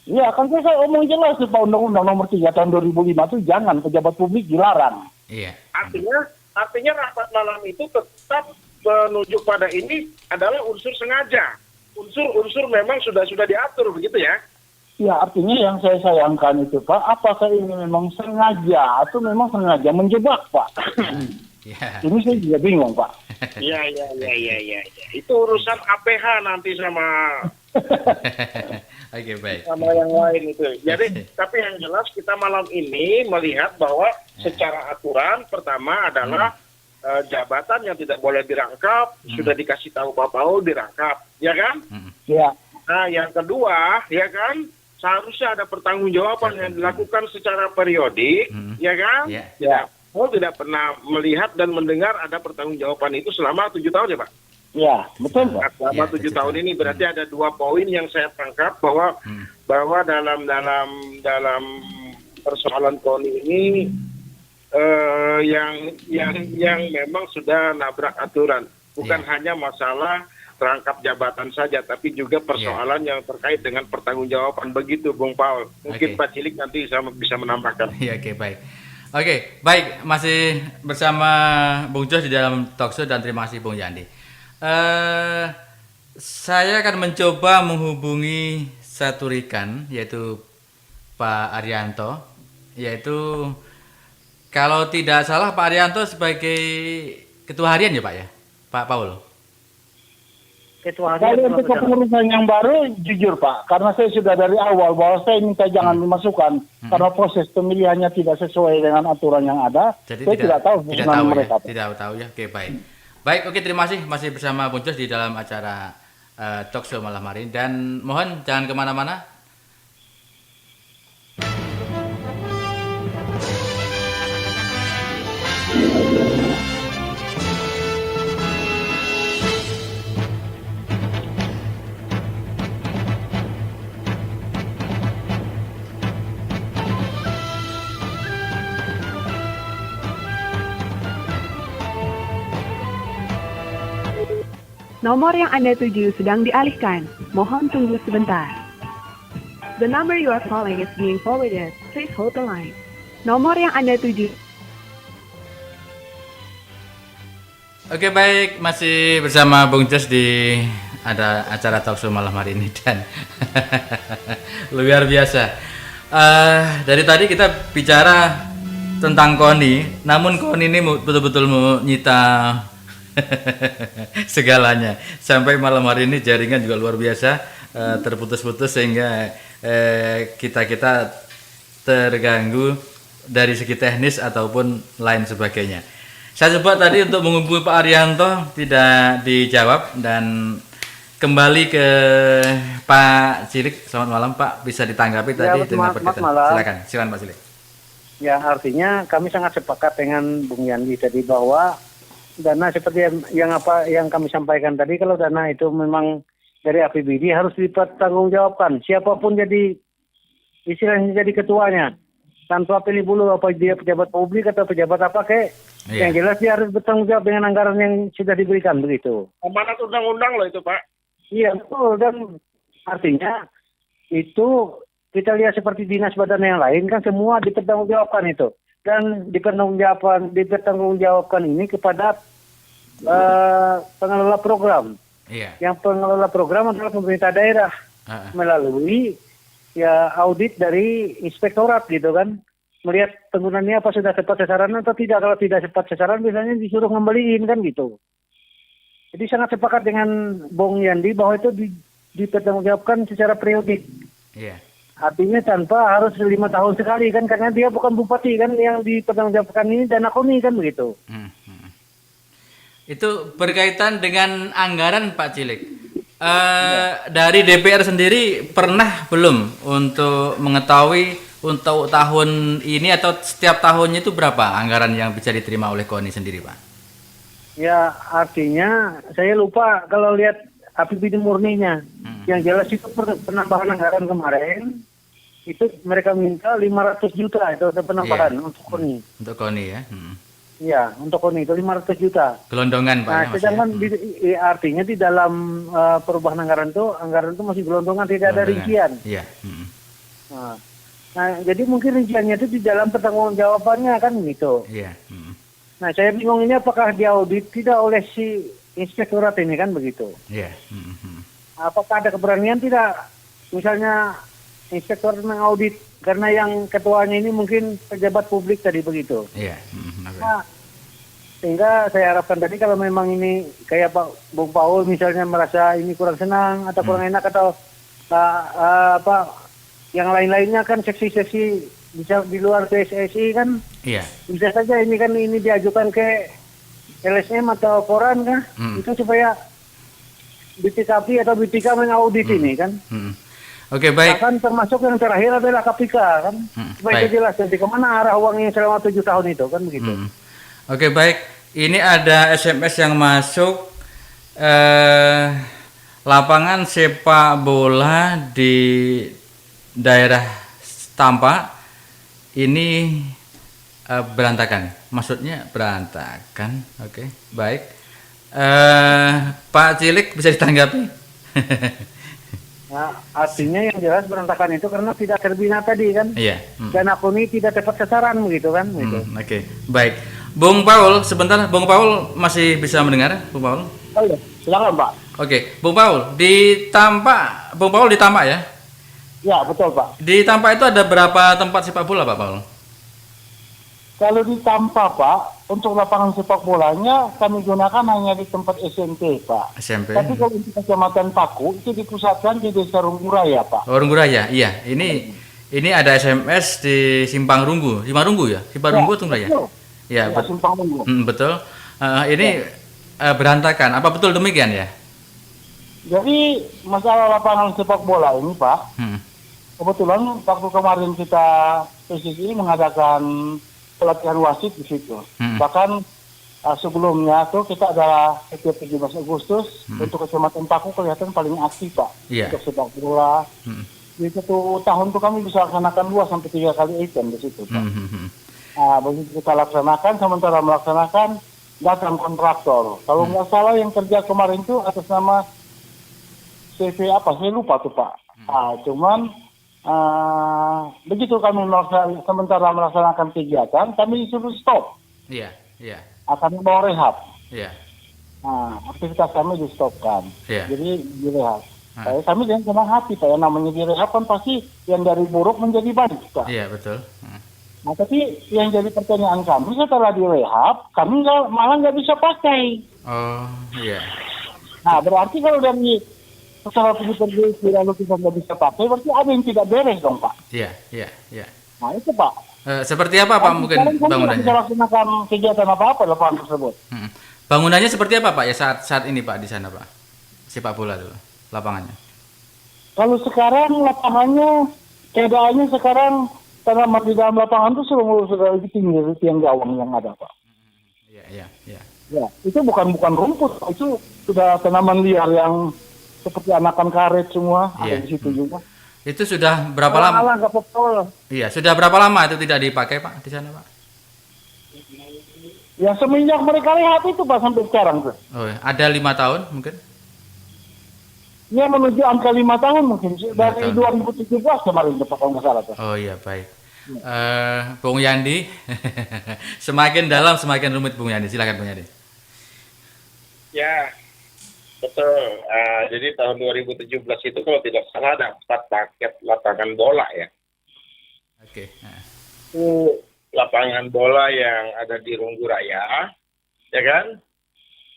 Iya, kan saya omong jelas Pak, Undang-Undang Nomor 3 Tahun 2005 itu jangan pejabat publik dilarang. Iya. Artinya rapat malam itu tetap menunjuk pada ini adalah unsur sengaja. Unsur memang sudah diatur begitu ya. Ya, artinya yang saya sayangkan itu Pak, apakah ini memang sengaja atau memang sengaja menjebak Pak? Ya. Ini saya juga bingung Pak. Iya. Itu urusan APH nanti sama Oke, baik. sama yang lain itu. Jadi, tapi yang jelas kita malam ini melihat bahwa secara aturan pertama adalah jabatan yang tidak boleh dirangkap sudah dikasih tahu Pak Paul dirangkap, ya kan? Ya. Nah, yang kedua, ya kan, seharusnya ada pertanggungjawaban yang dilakukan secara periodik, ya kan? Ya. Paul tidak pernah melihat dan mendengar ada pertanggungjawaban itu selama 7 tahun ya Pak? Ya, betul Pak. Nah, selama 7 tahun ini berarti ada 2 poin yang saya tangkap bahwa dalam persoalan KONI ini yang memang sudah nabrak aturan, bukan hanya masalah rangkap jabatan saja, tapi juga persoalan yang terkait dengan pertanggungjawaban begitu, Bung Paul. Mungkin Pak Cilik nanti bisa menambahkan. Iya, oke, baik. Oke, baik, masih bersama Bung Jos di dalam talkshow dan terima kasih Bung Yandi. Saya akan mencoba menghubungi satu rekan, yaitu Pak Arianto, yaitu kalau tidak salah Pak Arianto sebagai ketua harian ya Pak ya, Pak Paul. Ketua Kalau harian untuk Bapak Camat. kepengurusan yang baru, jujur Pak, karena saya sudah dari awal bahwa saya minta jangan dimasukkan karena proses pemilihannya tidak sesuai dengan aturan yang ada. Jadi saya tidak tahu tidak pesanan tahu mereka. ya, tidak tahu ya. Oke baik, baik oke terima kasih masih bersama Bung Jos di dalam acara talk show malam hari ini. Dan mohon jangan kemana-mana. Nomor yang Anda tuju sedang dialihkan. Mohon tunggu sebentar. The number you are calling is being forwarded. Please hold the line. Nomor yang Anda tuju. Oke baik, masih bersama Bung Jos di ada acara talk show malam hari ini dan luar biasa. Dari tadi kita bicara tentang KONI, namun KONI ini betul-betul menyita segalanya. Sampai malam hari ini jaringan juga luar biasa, terputus-putus sehingga kita terganggu dari segi teknis ataupun lain sebagainya. Saya coba tadi untuk menghubungi Pak Arianto tidak dijawab dan kembali ke Pak Cilik. Selamat malam Pak, bisa ditanggapi tadi dengan perkataan. Silakan Pak Cilik. Ya, artinya kami sangat sepakat dengan Bung Yandi tadi bahwa dana seperti yang kami sampaikan tadi, kalau dana itu memang dari APBD harus dipertanggungjawabkan. Siapapun jadi istilahnya jadi ketuanya, tanpa pilih bulu apa dia pejabat publik atau pejabat apa kayak. Iya. Yang jelas dia harus bertanggung jawab dengan anggaran yang sudah diberikan begitu. Amanat undang-undang loh itu, Pak. Iya betul, dan artinya itu kita lihat seperti dinas badan yang lain kan semua dipertanggungjawabkan itu, dan dipertanggungjawabkan ini kepada pengelola program. Iya. Yang pengelola program adalah pemerintah daerah melalui ya audit dari inspektorat gitu kan, melihat penggunaannya apa sudah tepat sasaran atau tidak. Kalau tidak tepat sasaran biasanya disuruh ngembaliin kan gitu. Jadi sangat sepakat dengan Bung Yandi bahwa itu dipertanggungjawabkan secara periodik. Iya. Artinya tanpa harus 5 tahun sekali kan, karena dia bukan bupati kan yang dipertanggungjawabkan ini dana KONI kan begitu. Itu berkaitan dengan anggaran Pak Cilik. Dari DPR sendiri pernah belum untuk mengetahui untuk tahun ini atau setiap tahunnya itu berapa anggaran yang bisa diterima oleh KONI sendiri Pak? Ya artinya saya lupa kalau lihat APBD murninya. Yang jelas itu penambahan anggaran kemarin itu mereka minta 500 juta itu penambahan untuk KONI. Untuk KONI ya. Iya, untuk KONI itu 500 juta. Gelondongan Pak. Nah, ya, sedangkan artinya di dalam perubahan anggaran itu masih gelondongan, tidak ada rincian. Iya. Nah, jadi mungkin rinciannya itu di dalam pertanggungjawabannya kan gitu. Iya. Nah, saya bingung ini apakah diaudit tidak oleh si inspektorat ini kan begitu. Iya. Apakah ada keberanian tidak, misalnya inspektor mengaudit karena yang ketuanya ini mungkin pejabat publik tadi begitu. Iya. Nah, sehingga saya harapkan tadi kalau memang ini kayak Pak Bung Paul misalnya merasa ini kurang senang atau kurang enak atau yang lain-lainnya kan seksi-seksi bisa di luar PSSI kan. Iya. Bisa saja ini diajukan ke LSM atau koran kan, itu supaya BPKP atau BPK mengaudit ini kan. Oke baik. Bahkan termasuk yang terakhir adalah KPK kan, supaya itu jelas nanti kemana arah uangnya selama 7 tahun itu kan begitu. Oke baik, ini ada SMS yang masuk, lapangan sepak bola di daerah Tampak ini berantakan, maksudnya berantakan. Oke baik, Pak Cilik bisa ditanggapi. Nah, artinya yang jelas berantakan itu karena tidak terbina tadi kan. Iya. Dan aku ini tidak tepat sasaran begitu kan. Gitu. Oke, baik. Bung Paul, sebentar. Bung Paul masih bisa mendengar, Bung Paul? Oh iya, silakan Pak. Oke, Bung Paul, Bung Paul di Tampak ya? Ya, betul Pak. Di Tampak itu ada berapa tempat sepak bola, Pak Paul? Kalau di Tampa Pak, untuk lapangan sepak bolanya kami gunakan hanya di tempat SMP Pak. SMP. Tapi kalau untuk Kecamatan Paku itu dipusatkan di Desa Rungguraya Pak. Oh, Rungguraya, iya. Ini ada SMS di Simpang Runggu ya? Simpang Runggu atau Rungguraya? Betul. Ya, Ya, Simpang Runggu. betul. Ini berantakan. Apa betul demikian ya? Jadi masalah lapangan sepak bola ini Pak, kebetulan waktu kemarin kita PSSI mengadakan pelatihan wasit di situ. Bahkan sebelumnya tuh kita ada setiap 17 Agustus untuk Kecamatan Paku kelihatan paling aktif Pak untuk sepak bola. Di satu tahun tuh kami bisa laksanakan 2 sampai 3 kali event di situ Pak. Begitu kita laksanakan, sementara melaksanakan datang kontraktor. Kalau nggak salah yang kerja kemarin itu atas nama CV apa? Saya lupa tuh Pak. Cuman begitu kami sementara melaksanakan kegiatan, kami disuruh stop. Iya. Kami mau rehab. Iya. Aktivitas kami di stopkan. Iya. Jadi direhab. Kami dengan senang hati Pak. Yang namanya direhab kan pasti yang dari buruk menjadi baik Pak. Iya, betul. Tapi yang jadi pertanyaan kami setelah direhab, kami malah nggak bisa pakai. Oh, iya. Berarti kalau dari setelah pergi lalu kita nggak bisa pakai, berarti ada yang tidak beres dong Pak. Iya. Itu Pak. Seperti apa Pak mungkin bangunannya? Kita laksanakan kegiatan apa-apa lapangan tersebut. Bangunannya seperti apa Pak ya saat ini Pak di sana Pak? Sepak bola tuh lapangannya. Kalau sekarang lapangannya keadaannya sekarang tanaman di dalam lapangan itu sudah lebih tinggi dari tiang gawang yang ada Pak. Iya. Ya, itu bukan rumput, itu sudah tanaman liar yang seperti anakan karet semua ada di situ juga. Itu sudah berapa lama? Iya, sudah berapa lama itu tidak dipakai Pak di sana Pak? Ya semenjak mereka rehab itu Pak sampai sekarang tuh. Oh, ada 5 tahun mungkin? Ya menuju angka 5 tahun mungkin dari 2017 kemarin Pak kalau nggak salah tuh. Oh iya baik. Bung Yandi, semakin dalam semakin rumit Bung Yandi. Silakan Bung Yandi. Ya, betul. Jadi tahun 2017 itu kalau tidak salah ada 4 paket lapangan bola ya. Oke. Itu lapangan bola yang ada di Rungguraya, ya kan?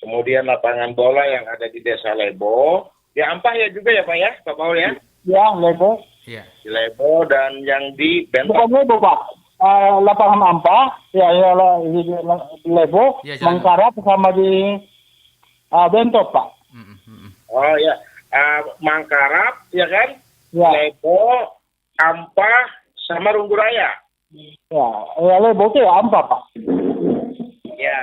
Kemudian lapangan bola yang ada di Desa Lebo, di Ampah ya juga ya Pak ya, Pak Paul ya? Ya, Lebo. Iya. Di Lebo dan yang di Bentok. Bukan Lebo Pak. Lapangan Ampah, ya di Lebo, Ya, Mangkarap sama di Bentok Pak. Oh ya, Mangkarap ya kan? Ya. Lebo, Ampah, sama Rungguraya. Ya, Lebo itu ya Ampah Pak. Ya.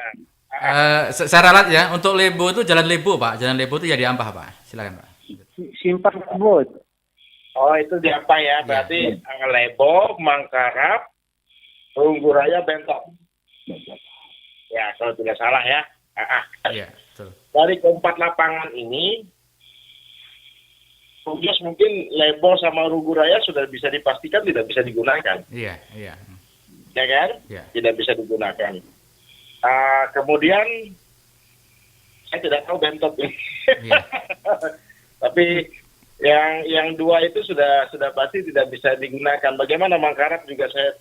Secara alat ya, untuk Lebo itu Jalan Lebo Pak. Jalan Lebo itu ya di Ampah Pak. Silakan Pak. Simpang Lebo. Oh itu di apa ya? Berarti Lebo, Mangkarap, Rungguraya, Bentok. Ya kalau tidak salah ya. Iya, betul. Dari keempat lapangan ini, mungkin Lebo sama Rungguraya sudah bisa dipastikan tidak bisa digunakan. Iya. Ya kan? Iya. Tidak bisa digunakan. Kemudian saya tidak tahu Bentok ini. Iya. Tapi yang 2 itu sudah pasti tidak bisa digunakan. Bagaimana Mangkarap juga saya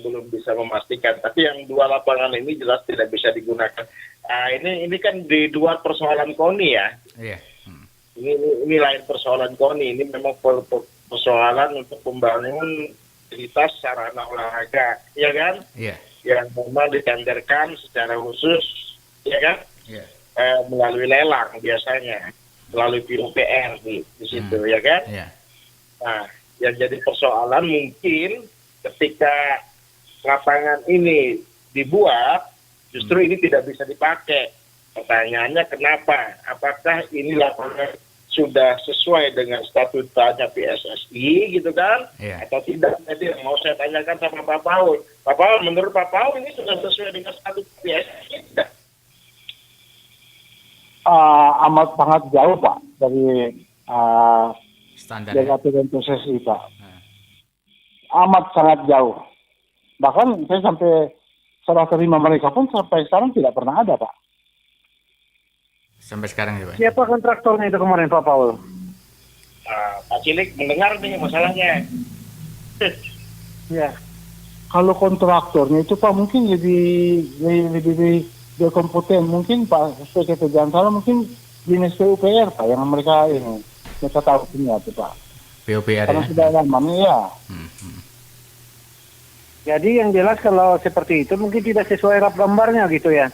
belum bisa memastikan. Tapi yang 2 lapangan ini jelas tidak bisa digunakan. Ini kan di luar persoalan KONI ya. Iya. Ini lain persoalan KONI. Ini memang persoalan untuk pembangunan fasilitas sarana olahraga, ya kan? Iya. Yang memang ditenderkan secara khusus, ya kan? Iya. Melalui lelang biasanya, melalui PUPR di situ, ya kan? Iya. Nah, yang jadi persoalan mungkin ketika lapangan ini dibuat, justru ini tidak bisa dipakai. Pertanyaannya kenapa? Apakah ini lapangan sudah sesuai dengan statutanya PSSI gitu kan? Iya. Atau tidak? Jadi mau saya tanyakan sama Pak Paul. Pak Paul, menurut Pak Paul ini sudah sesuai dengan statut PSSI tidak? Amat sangat jauh Pak dari Standar. dari aturan PSSI Pak. Amat sangat jauh. Bahkan saya sampai serah terima mereka pun sampai sekarang tidak pernah ada Pak. sampai sekarang ya Pak? Siapa kontraktornya itu kemarin Pak Paul? Pak Cilik mendengar nih masalahnya. Ya. Kalau kontraktornya itu Pak mungkin lebih kompeten. Mungkin Pak, saya kata jangan salah, mungkin dinas PUPR Pak yang mereka tahu punya itu Pak. PUPR Karena ya? sudah lama ya. Jadi yang jelas kalau seperti itu mungkin tidak sesuai rap gambarnya gitu ya.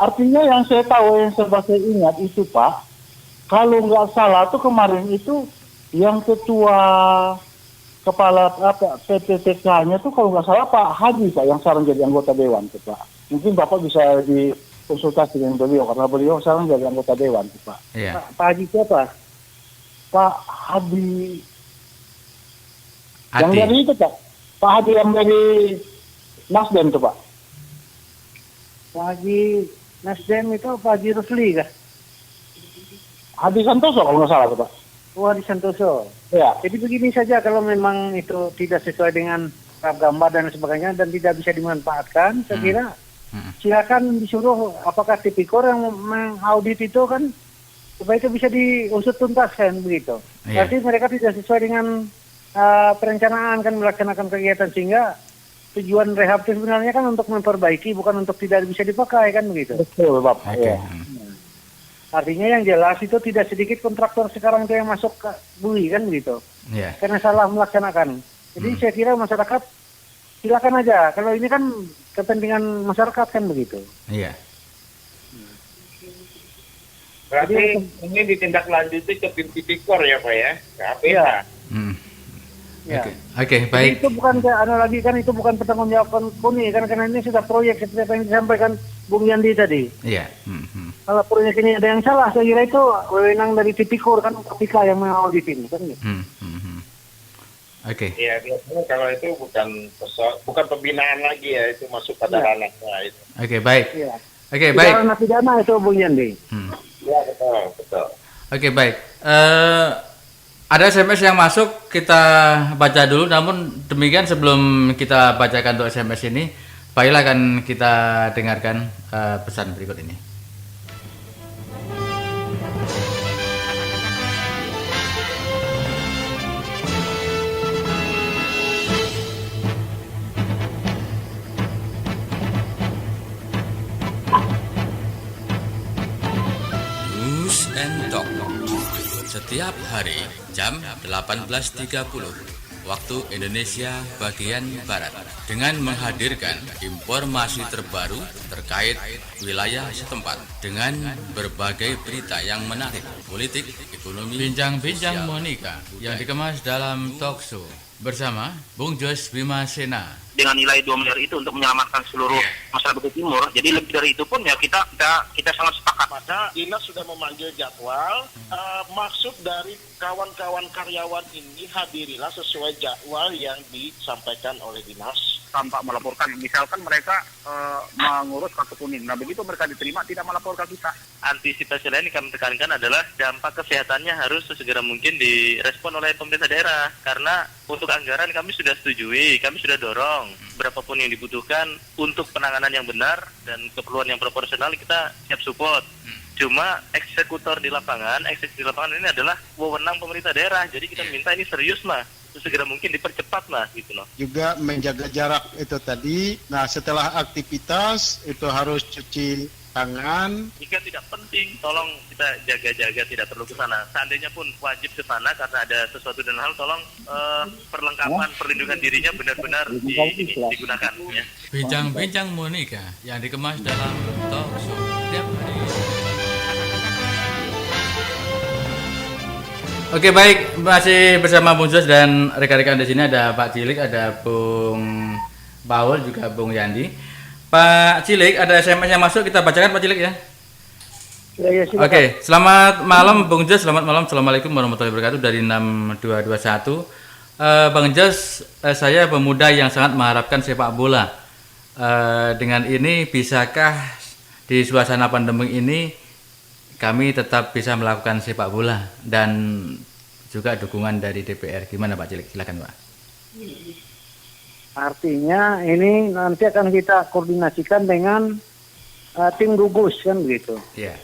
Artinya yang saya tahu, yang saya ingat itu Pak, kalau nggak salah tuh kemarin itu yang ketua kepala PPTK-nya tuh kalau nggak salah Pak Hadi Pak yang sekarang jadi anggota dewan tuh Pak. Mungkin Bapak bisa dikonsultasi dengan beliau karena beliau sekarang jadi anggota dewan tuh Pak. Iya. Pak Haji siapa? Pak Hadi. Yang Adi. dari itu Pak. Pak Hadi yang dari Nasdem tuh Pak. Pak Haji Nasdem itu Pak Haji Rusli kah? Hadi Santoso kalau nggak salah tuh Pak. Wah di Santoso. Ya. Jadi begini saja kalau memang itu tidak sesuai dengan rap gambar dan sebagainya dan tidak bisa dimanfaatkan, saya kira silakan disuruh apakah tipikor yang mengaudit itu kan supaya itu bisa diusut tuntas kan begitu. Iya. Berarti mereka tidak sesuai dengan perencanaan kan melaksanakan kegiatan sehingga tujuan rehab itu sebenarnya kan untuk memperbaiki bukan untuk tidak bisa dipakai kan begitu. Betul Bapak. Oke. Ya. Artinya yang jelas itu tidak sedikit kontraktor sekarang itu yang masuk ke bui kan begitu. Iya. Karena salah melaksanakan. Jadi saya kira masyarakat silakan aja. Kalau ini kan kepentingan masyarakat kan begitu. Iya. Berarti ini ditindaklanjuti ke tim tipikor ya Pak ya? Ke APH. Iya. Oke. Ya. Oke, Jadi baik. itu bukan lagi kan itu bukan pertanggungjawaban KUNI kan karena ini sudah proyek seperti apa yang disampaikan Bung Yandi tadi. Iya. Kalau proyek ini ada yang salah, saya kira itu wewenang dari tipikor kan KPK yang mengaudit ini kan. Gitu. Oke. Iya, biasanya kalau itu bukan pembinaan lagi ya, itu masuk pada ranahnya itu. Oke, baik. Iya. Oke, baik. Tidak pidana itu Bung Yandi. Iya, betul. Oke, baik. Ada SMS yang masuk, kita baca dulu. Namun demikian sebelum kita bacakan untuk SMS ini, baiklah akan kita dengarkan pesan berikut ini. News and Talk. Setiap hari jam 18.30 waktu Indonesia bagian Barat dengan menghadirkan informasi terbaru terkait wilayah setempat dengan berbagai berita yang menarik, politik, ekonomi, bincang-bincang Monica yang dikemas dalam talk show bersama Bung Jos Bima Sena. Dengan nilai 2 miliar itu untuk menyelamatkan seluruh masyarakat Bukit Timur. Jadi lebih dari itu pun ya kita sangat sepakat. Maka dinas sudah memanggil jadwal. Maksud dari kawan-kawan karyawan ini hadirilah sesuai jadwal yang disampaikan oleh dinas. Tanpa melaporkan, misalkan mereka mengurus kartu kuning. Nah begitu mereka diterima tidak melaporkan kita. Antisipasi lain yang kami tekankan adalah dampak kesehatannya harus sesegera mungkin direspon oleh pemerintah daerah. Karena untuk anggaran kami sudah setujui, kami sudah dorong berapapun yang dibutuhkan untuk penanganan yang benar dan keperluan yang proporsional kita siap support. Cuma eksekutor di lapangan ini adalah wewenang pemerintah daerah. Jadi kita minta ini serius mah, segera mungkin dipercepat mah gitu loh. Juga menjaga jarak itu tadi. Nah setelah aktivitas itu harus cuci tangan. Jika tidak penting, tolong kita jaga-jaga, tidak perlu ke sana. Seandainya pun wajib ke sana karena ada sesuatu dan hal, tolong perlengkapan perlindungan dirinya benar-benar digunakan. Ya. Bincang-bincang Monica yang dikemas dalam talk show setiap hari. Oke, baik, masih bersama Bung Jos dan rekan-rekan di sini ada Pak Cilik, ada Bung Paul, juga Bung Yandi. Pak Cilik, ada SMS yang masuk, kita bacakan Pak Cilik ya. Ya, Oke, selamat malam Bung Jos, selamat malam, Assalamualaikum warahmatullahi wabarakatuh dari 6221. Bang Jos, saya pemuda yang sangat mengharapkan sepak bola. Dengan ini, bisakah di suasana pandemi ini kami tetap bisa melakukan sepak bola dan juga dukungan dari DPR? Gimana Pak Cilik? Silakan Pak. Artinya ini nanti akan kita koordinasikan dengan tim gugus kan begitu. Iya.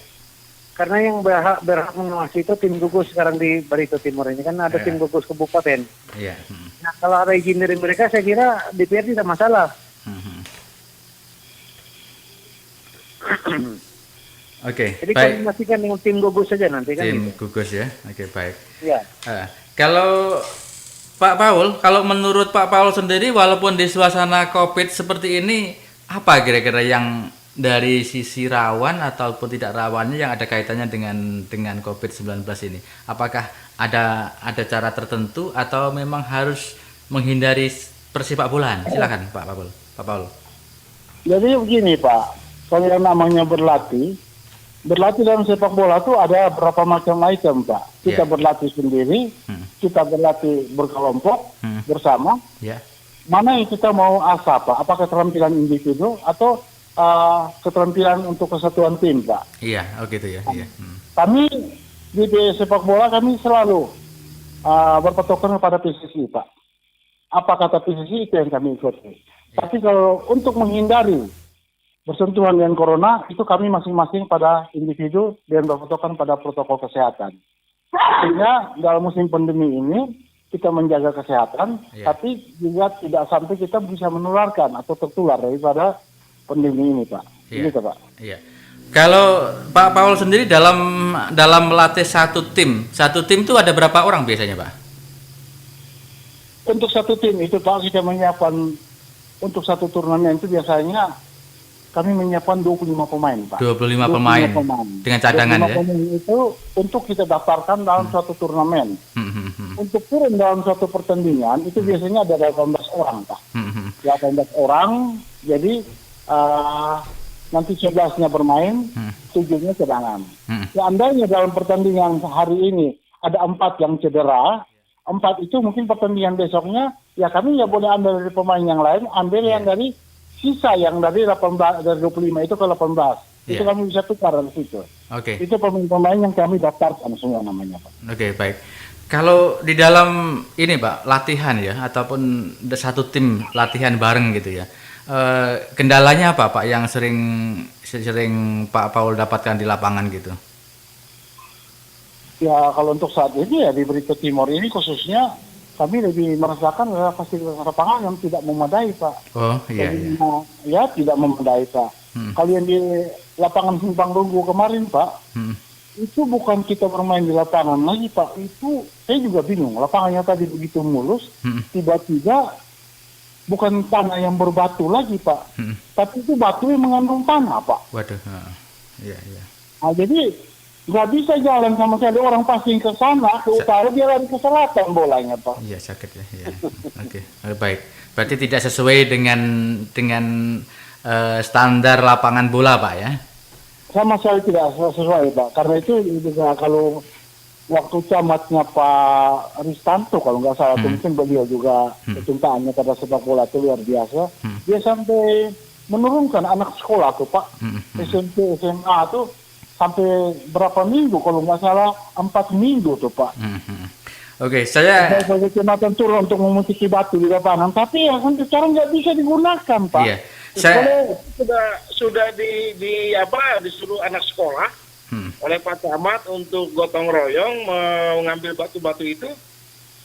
karena yang berhak mengawasi itu tim gugus sekarang di Barito Timur ini kan ada tim gugus kabupaten. Iya. Nah, kalau ada izin dari mereka, saya kira DPR tidak masalah. Oke, Jadi baik. koordinasikan dengan tim gugus saja nanti kan. Tim gitu. gugus ya. Oke, baik. Ya. Kalau Pak Paul, kalau menurut Pak Paul sendiri, walaupun di suasana COVID seperti ini, apa kira-kira yang dari sisi rawan ataupun tidak rawannya yang ada kaitannya dengan COVID-19 ini? Apakah ada cara tertentu atau memang harus menghindari persepak bolaan? Silakan Pak Paul. Pak Paul. Jadi begini Pak, kalau yang namanya berlatih dalam sepak bola itu ada berapa macam item Pak. Kita berlatih sendiri, kita berlatih berkelompok, bersama. Mana yang kita mau asah Pak? Apakah keterampilan individu atau keterampilan untuk kesatuan tim Pak? Iya, oh gitu ya. Iya. Kami di sepak bola kami selalu berpatokan kepada PSSI Pak. Apa kata PSSI itu yang kami ikuti. Tapi kalau untuk menghindari bersentuhan dengan corona, itu kami masing-masing pada individu dan berpatokan pada protokol kesehatan. Sehingga dalam musim pandemi ini kita menjaga kesehatan, tapi juga tidak sampai kita bisa menularkan atau tertular daripada pandemi ini, Pak. Gitu, Pak. Iya. Kalau Pak Paul sendiri dalam melatih satu tim itu ada berapa orang biasanya, Pak? Untuk satu tim itu, Pak, kita menyiapkan untuk satu turnamen itu biasanya kami menyiapkan 25 pemain, Pak. 25 pemain. Dengan cadangan 25 pemain itu untuk kita daftarkan dalam suatu turnamen. Untuk turun dalam suatu pertandingan itu biasanya ada 18 orang, Pak. 18 orang, jadi nanti 11-nya bermain, 7-nya cadangan. Seandainya dalam pertandingan hari ini ada 4 yang cedera, 4 itu mungkin pertandingan besoknya, ya kami ya boleh ambil dari pemain yang lain, ambil yang dari sisa yang dari 18 dari 25 itu ke 18. Itu kami bisa tukar dari situ. Oke. Itu pemain-pemain yang kami daftarkan semua namanya, Pak. Oke, baik. Kalau di dalam ini, Pak, latihan ya ataupun satu tim latihan bareng gitu ya. Kendalanya apa, Pak, yang sering Pak Paul dapatkan di lapangan gitu? Ya, kalau untuk saat ini ya di Barito Timur ini khususnya kami lebih merasakan fasilitas lapangan yang tidak memadai, Pak. Oh, iya. Jadi, ya tidak memadai, Pak. Kalau yang di lapangan Simpang Runggu kemarin, Pak, itu bukan kita bermain di lapangan lagi, Pak. Itu saya juga bingung. Lapangannya tadi begitu mulus, tiba-tiba bukan tanah yang berbatu lagi, Pak. Tapi itu batu yang mengandung tanah, Pak. Waduh. Iya. Nah, jadi nggak bisa jalan sama sekali, orang passing ke sana, ke utara, dia lari ke selatan bolanya, Pak. Iya, sakit ya. Iya. Oke, baik. Berarti tidak sesuai dengan standar lapangan bola, Pak ya? Sama sekali tidak sesuai, Pak. Karena itu juga kalau waktu camatnya Pak Ristanto, kalau nggak salah, mungkin beliau juga kecintaannya pada sepak bola itu luar biasa. Dia sampai menurunkan anak sekolah tuh, Pak. SMP, SMA tuh sampai berapa minggu, kalau nggak salah 4 minggu tuh, Pak. Oke, saya sebagai kecamatan turun untuk memutiki batu di lapangan, tapi ya sampai sekarang nggak bisa digunakan, Pak. Iya. Saya sudah disuruh anak sekolah oleh Pak Camat untuk gotong royong mengambil batu-batu itu,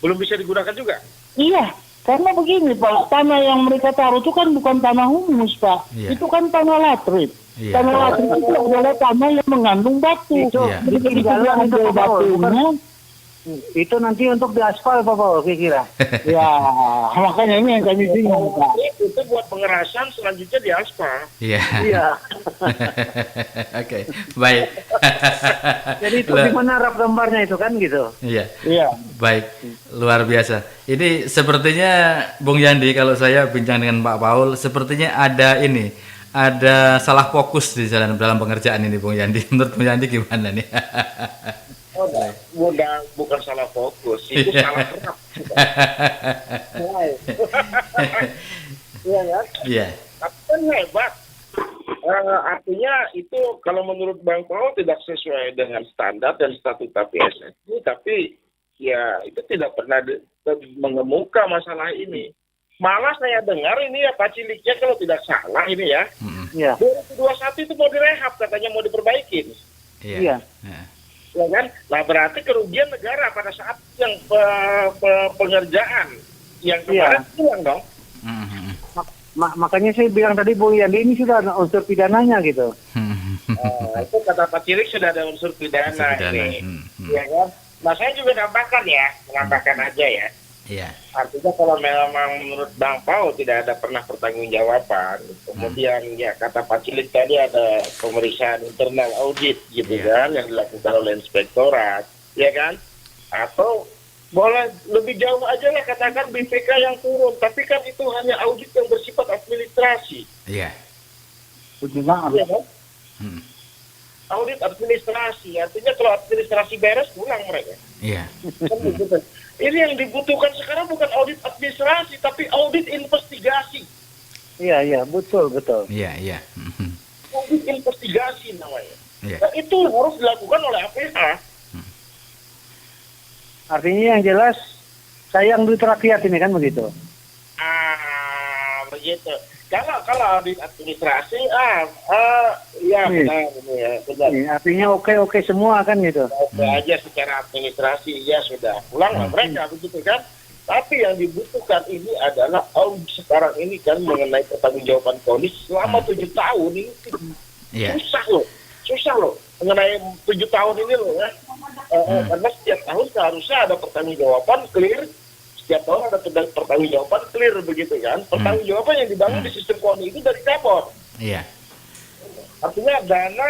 belum bisa digunakan juga. Iya, karena begini, Pak, tanah yang mereka taruh itu kan bukan tanah humus, Pak. Itu kan tanah latrit. Tanah latrit itu adalah tanah yang mengandung batu. Jadi kita ambil batunya, itu nanti untuk diaspal, Pak Paul, kira-kira. Ya, makanya ini yang kami bingung, Pak. Itu buat pengerasan, selanjutnya di aspal. Iya. Oke, baik. Jadi itu gimana rap gambarnya itu kan gitu? Iya. Baik, luar biasa. Ini sepertinya Bung Yandi, kalau saya bincang dengan Pak Paul, sepertinya ada salah fokus di dalam pengerjaan ini, Bung Yandi. Menurut Bung Yandi gimana nih? Bukan salah fokus, itu salah rap. Iya kan? Iya. Tapi kan hebat. Artinya itu kalau menurut Bang Paul tidak sesuai dengan standar dan statuta PSSI, tapi ya itu tidak pernah mengemuka masalah ini. Malah saya dengar ini ya Pak Ciliknya kalau tidak salah ini ya, 2021 itu mau direhab, katanya mau diperbaikin. Iya. Ya kan? Nah berarti kerugian negara pada saat yang pengerjaan yang kemarin hilang dong. Makanya saya bilang tadi Bung Yandi ini sudah ada unsur pidananya gitu. Itu kata Pak Cilik sudah ada unsur pidana ini. Ya kan? Nah saya juga menambahkan aja ya. Iya. Artinya kalau memang menurut Bang Pau tidak ada pernah pertanggungjawaban, kemudian ya kata Pak Cilik tadi ada pemeriksaan internal audit gitu kan yang dilakukan oleh inspektorat, ya kan? Atau boleh lebih jauh aja lah katakan BPK yang turun, tapi kan itu hanya audit yang bersifat administrasi. Iya. Ya kan? Audit administrasi, artinya kalau administrasi beres pulang mereka. Iya. Kan begitu. Ini yang dibutuhkan sekarang bukan audit administrasi, tapi audit investigasi. Iya, betul. Iya. Audit investigasi namanya. Iya. Nah, itu harus dilakukan oleh APH. Artinya yang jelas sayang duit rakyat ini kan begitu. Begitu. Kalau audit administrasi, benar. Artinya oke semua kan gitu. Oke aja secara administrasi, ya sudah. Pulanglah mereka begitu kan. Tapi yang dibutuhkan ini adalah sekarang ini kan mengenai pertanggungjawaban polis selama 7 tahun ini susah loh. Mengenai 7 tahun ini loh ya. Karena setiap tahun seharusnya ada pertanggungjawaban clear. Setiap tahun ada pertanggungjawaban clear begitu kan. Pertanggungjawaban yang dibangun di sistem KONI itu dari cabur. Iya. Artinya dana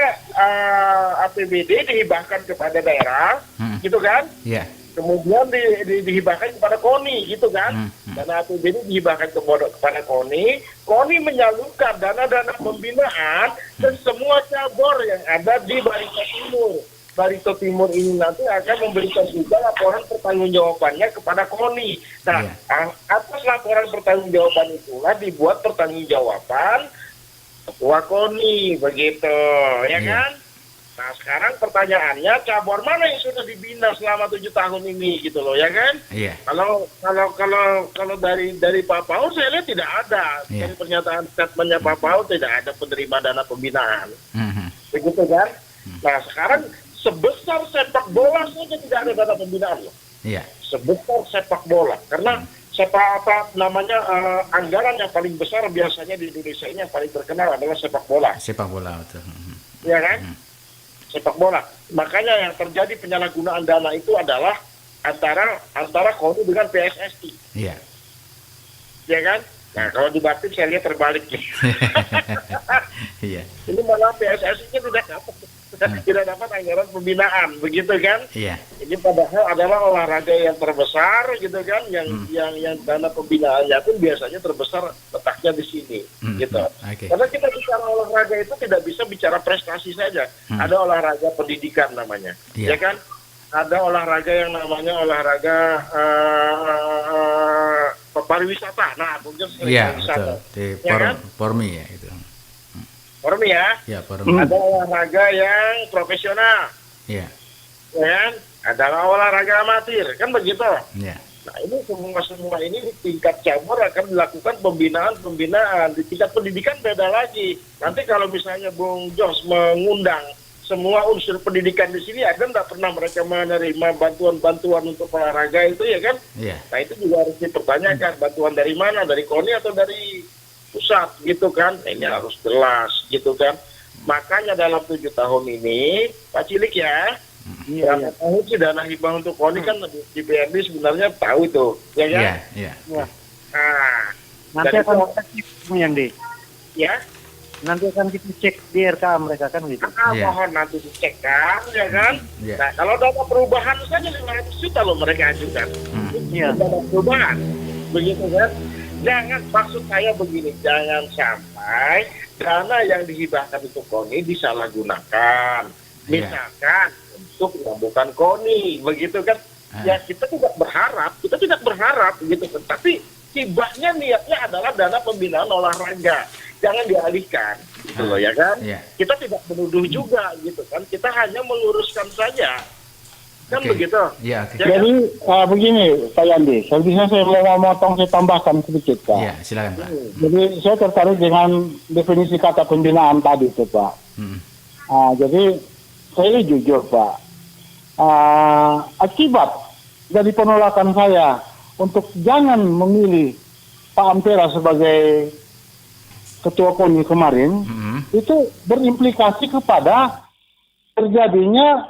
APBD dihibahkan kepada daerah, gitu kan? Iya. Kemudian dihibahkan kepada KONI, gitu kan? Dana APBD dihibahkan kepada KONI. KONI menyalurkan dana-dana pembinaan ke semua cabur yang ada di Barito Timur. Barito Timur ini nanti akan memberikan juga laporan pertanggungjawabannya kepada KONI. Nah, atas laporan pertanggungjawaban itulah dibuat pertanggungjawaban ketua KONI, begitu, ya kan? Nah, sekarang pertanyaannya cabur mana yang sudah dibina selama 7 tahun ini, gitu loh, ya kan? Iya. Kalau dari Pak Pau saya lihat tidak ada. Dari pernyataan statementnya Pak Pau tidak ada penerima dana pembinaan, begitu kan? Nah, sekarang sebesar sepak bola saja tidak ada dana pembinaan loh. Iya. Sebesar sepak bola, karena anggaran yang paling besar biasanya di Indonesia ini yang paling terkenal adalah sepak bola. Sepak bola betul. Ya kan? Sepak bola. Makanya yang terjadi penyalahgunaan dana itu adalah antara KONI dengan PSSI. Iya. Ya kan? Nah, kalau di Batin saya lihat terbalik. Iya. Ini malah PSSI-nya tidak dapat anggaran pembinaan, begitu kan? Iya. Ini padahal adalah olahraga yang terbesar, gitu kan? Yang dana pembinaannya pun biasanya terbesar letaknya di sini, gitu. Okay. Karena kita bicara olahraga itu tidak bisa bicara prestasi saja. Ada olahraga pendidikan namanya, ya kan? Ada olahraga yang namanya olahraga pariwisata. Nah, mungkin pariwisata. Di Pormi ya itu. Pormi ya? Ya, Pormi. Ada olahraga yang profesional. Iya. Ya kan? Ada olahraga amatir, kan begitu? Iya. Nah, ini semua ini di tingkat cabur akan dilakukan pembinaan. Di tingkat pendidikan beda lagi. Nanti kalau misalnya Bung Jos mengundang semua unsur pendidikan di sini, ada nggak pernah mereka menerima bantuan untuk olahraga itu, ya kan? Iya. Nah, itu juga harus dipertanyakan, bantuan dari mana, dari KONI atau dari pusat, gitu kan? Ini harus jelas, gitu kan? Makanya dalam 7 tahun ini, Pak Cilik ya, berapa tahun sih dana hibah untuk KONI kan di BNI sebenarnya tahu itu, ya kan? Iya. Nah, nanti akan kita cek yang di. Ya. Nanti akan kita cek di RK mereka kan gitu. Mohon nanti dicek kan, ya kan? Nah, kalau dana perubahan saja 500 juta loh mereka ajukan. Iya. Dana perubahan, begitu kan? Maksud saya begini, jangan sampai dana yang dihibahkan untuk KONI disalahgunakan. Misalkan untuk bukan KONI, begitu kan? Ya kita tidak berharap, gitu kan? Tapi hibahnya niatnya adalah dana pembinaan olahraga. Jangan dialihkan, gitu loh, ya kan? Kita tidak menuduh juga, gitu kan? Kita hanya meluruskan saja. Kan begitu? Iya. Jadi begini Pak Yandi, sebenarnya saya mau memotong, saya tambahkan sedikit Pak. Iya, silakan Pak. Jadi saya tertarik dengan definisi kata pembinaan tadi itu Pak. Jadi saya jujur Pak, akibat dari penolakan saya untuk jangan memilih Pak Ampera sebagai ketua KONI kemarin, itu berimplikasi kepada terjadinya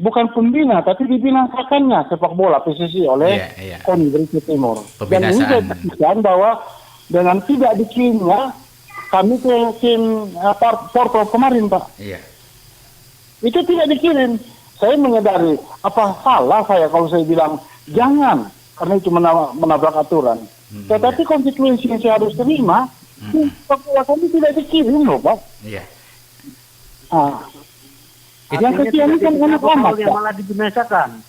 bukan pembina, tapi dibinasakannya sepak bola PSSI oleh KONI Brebes Timur. Dan ini saya pastikan bahwa dengan tidak dikirimnya kami ke tim Porto kemarin Pak. Iya. Itu tidak dikirim. Saya menyadari apa salah saya kalau saya bilang jangan, karena itu menabrak aturan. Tetapi konsekuensi yang saya harus terima, sepak bola kami tidak dikirim loh Pak. Iya. Yang kesian kan anak-anak yang malah dibinasakan.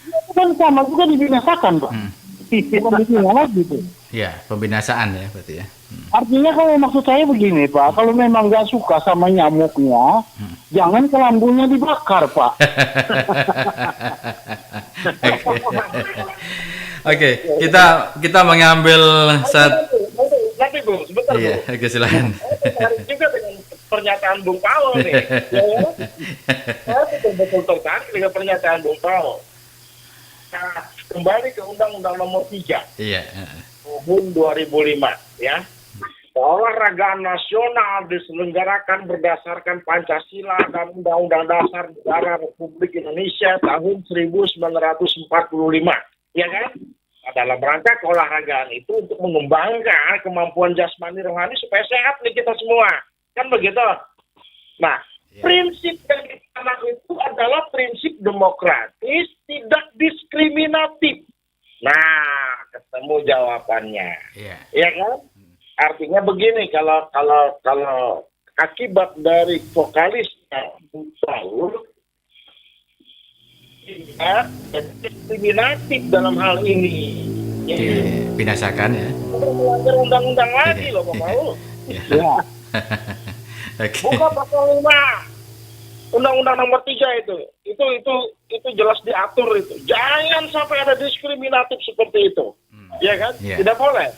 Itu kan sama juga dibinasakan Pak. Bukan dibina lagi tuh. Iya, pembinasaan ya berarti ya. Artinya kalau maksud saya begini Pak, kalau memang nggak suka sama nyamuknya, jangan kelambunya dibakar Pak. Oke, kita mengambil Nanti Bung, sebentar Bung. Iya, oke silakan. Tertarik juga dengan pernyataan Bung Paul nih. Saya betul-betul tertarik dengan pernyataan Bung Paul. Nah, kembali ke Undang-Undang Nomor 3 Iya. tahun 2005 ya. Olahraga nasional diselenggarakan berdasarkan Pancasila dan Undang-Undang Dasar Negara Republik Indonesia tahun 1945, ya kan? Nah, dalam rangka keolahragaan itu untuk mengembangkan kemampuan jasmani rohani supaya sehat nih kita semua, kan begitu? Nah, prinsip yang di sana itu adalah prinsip demokratis, tidak diskriminatif. Nah, ketemu jawabannya, ya kan? Artinya begini, kalau akibat dari vokalisnya Paul tidak diskriminatif dalam hal ini. Binasakan ya. Melanggar undang-undang lagi loh Pak Paul. Ya. Buka pasal 5 Undang-Undang Nomor 3 itu jelas diatur itu. Jangan sampai ada diskriminatif seperti itu. Ya kan? Tidak boleh.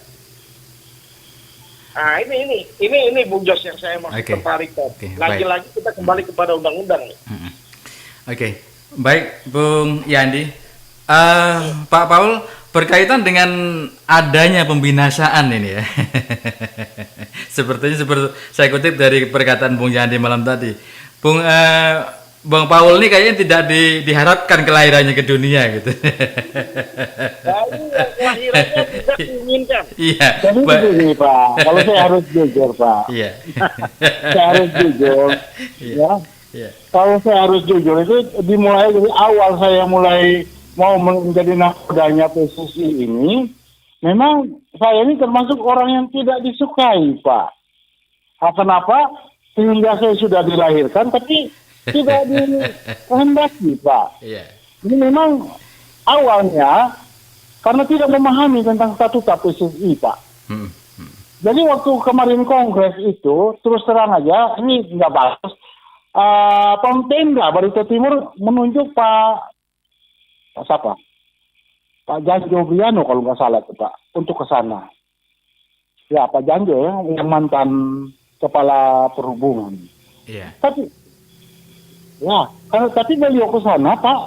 Nah, ini Bung Jos yang saya masih tertarik. Lagi-lagi kita kembali kepada undang-undang. Oke, baik Bung Yandi. Pak Paul, berkaitan dengan adanya pembinasaan ini ya. Seperti saya kutip dari perkataan Bung Yandi malam tadi. Bung Paul ini kayaknya tidak diharapkan kelahirannya ke dunia gitu. Kelahirannya tidak diinginkan. Iya. Jadi begini Pak, kalau saya harus jujur Pak. Iya. Saya harus jujur. Ya. Iya. Kalau saya harus jujur itu dimulai dari awal saya mulai mau menjadi nakodanya PSSI ini, memang saya ini termasuk orang yang tidak disukai Pak. Kenapa? Sehingga saya sudah dilahirkan, tapi tidak dikehendaki Pak. Iya. Ini memang awalnya karena tidak memahami tentang statuta PSSI Pak. Jadi waktu kemarin kongres itu terus terang aja ini nggak bagus. Pemda Barito Timur menunjuk Pak Janjo Briano kalau nggak salah itu Pak untuk ke sana. Ya Pak Janjo ya yang mantan kepala perhubungan. Iya. Tapi beliau ke sana Pak,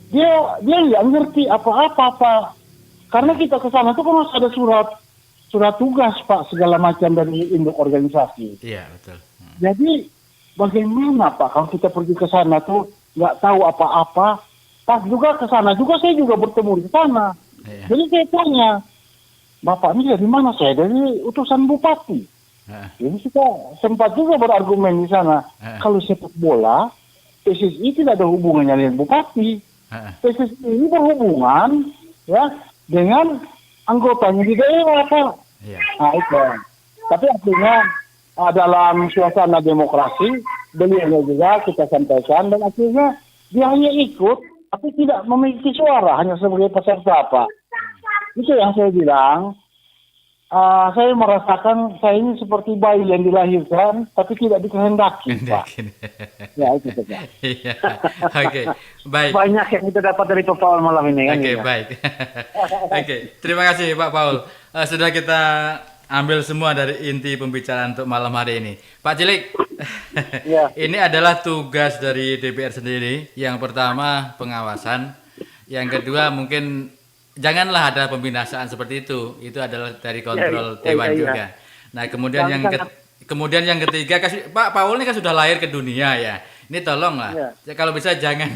dia nggak ngerti apa-apa Pak. Karena kita ke sana itu kan harus ada surat tugas Pak segala macam dari induk organisasi. Iya betul. Jadi bagaimana Pak kalau kita pergi ke sana tuh nggak tahu apa-apa. Pas juga ke sana juga saya juga bertemu di sana. Iya. Jadi saya tanya, Bapak ini dari mana? Saya dari utusan Bupati. Jadi kita sempat juga berargumen di sana. Kalau sepak bola PSSI tidak ada hubungannya dengan Bupati. PSSI ini berhubungan ya dengan anggotanya di daerah Pak. Nah itu. Tapi artinya dalam suasana demokrasi beliau juga kita sampaikan dan akhirnya dia hanya ikut tapi tidak memiliki suara hanya sebagai peserta Pak. Itu yang saya bilang. Saya merasakan saya ini seperti bayi yang dilahirkan tapi tidak dikehendaki Pak. Ya itu Pak. Iya. Oke, baik. Banyak yang kita dapat dari Pak Paul malam ini kan. Oke, baik. Oke, terima kasih Pak Paul. Sudah kita ambil semua dari inti pembicaraan untuk malam hari ini. Pak Cilik, Ya. ini adalah tugas dari DPR sendiri. Yang pertama pengawasan, yang kedua mungkin janganlah ada pembinasaan seperti itu. Itu adalah dari kontrol dewan juga. Nah, kemudian kemudian yang ketiga, Pak Paul ini kan sudah lahir ke dunia ya. Ini tolonglah, kalau bisa jangan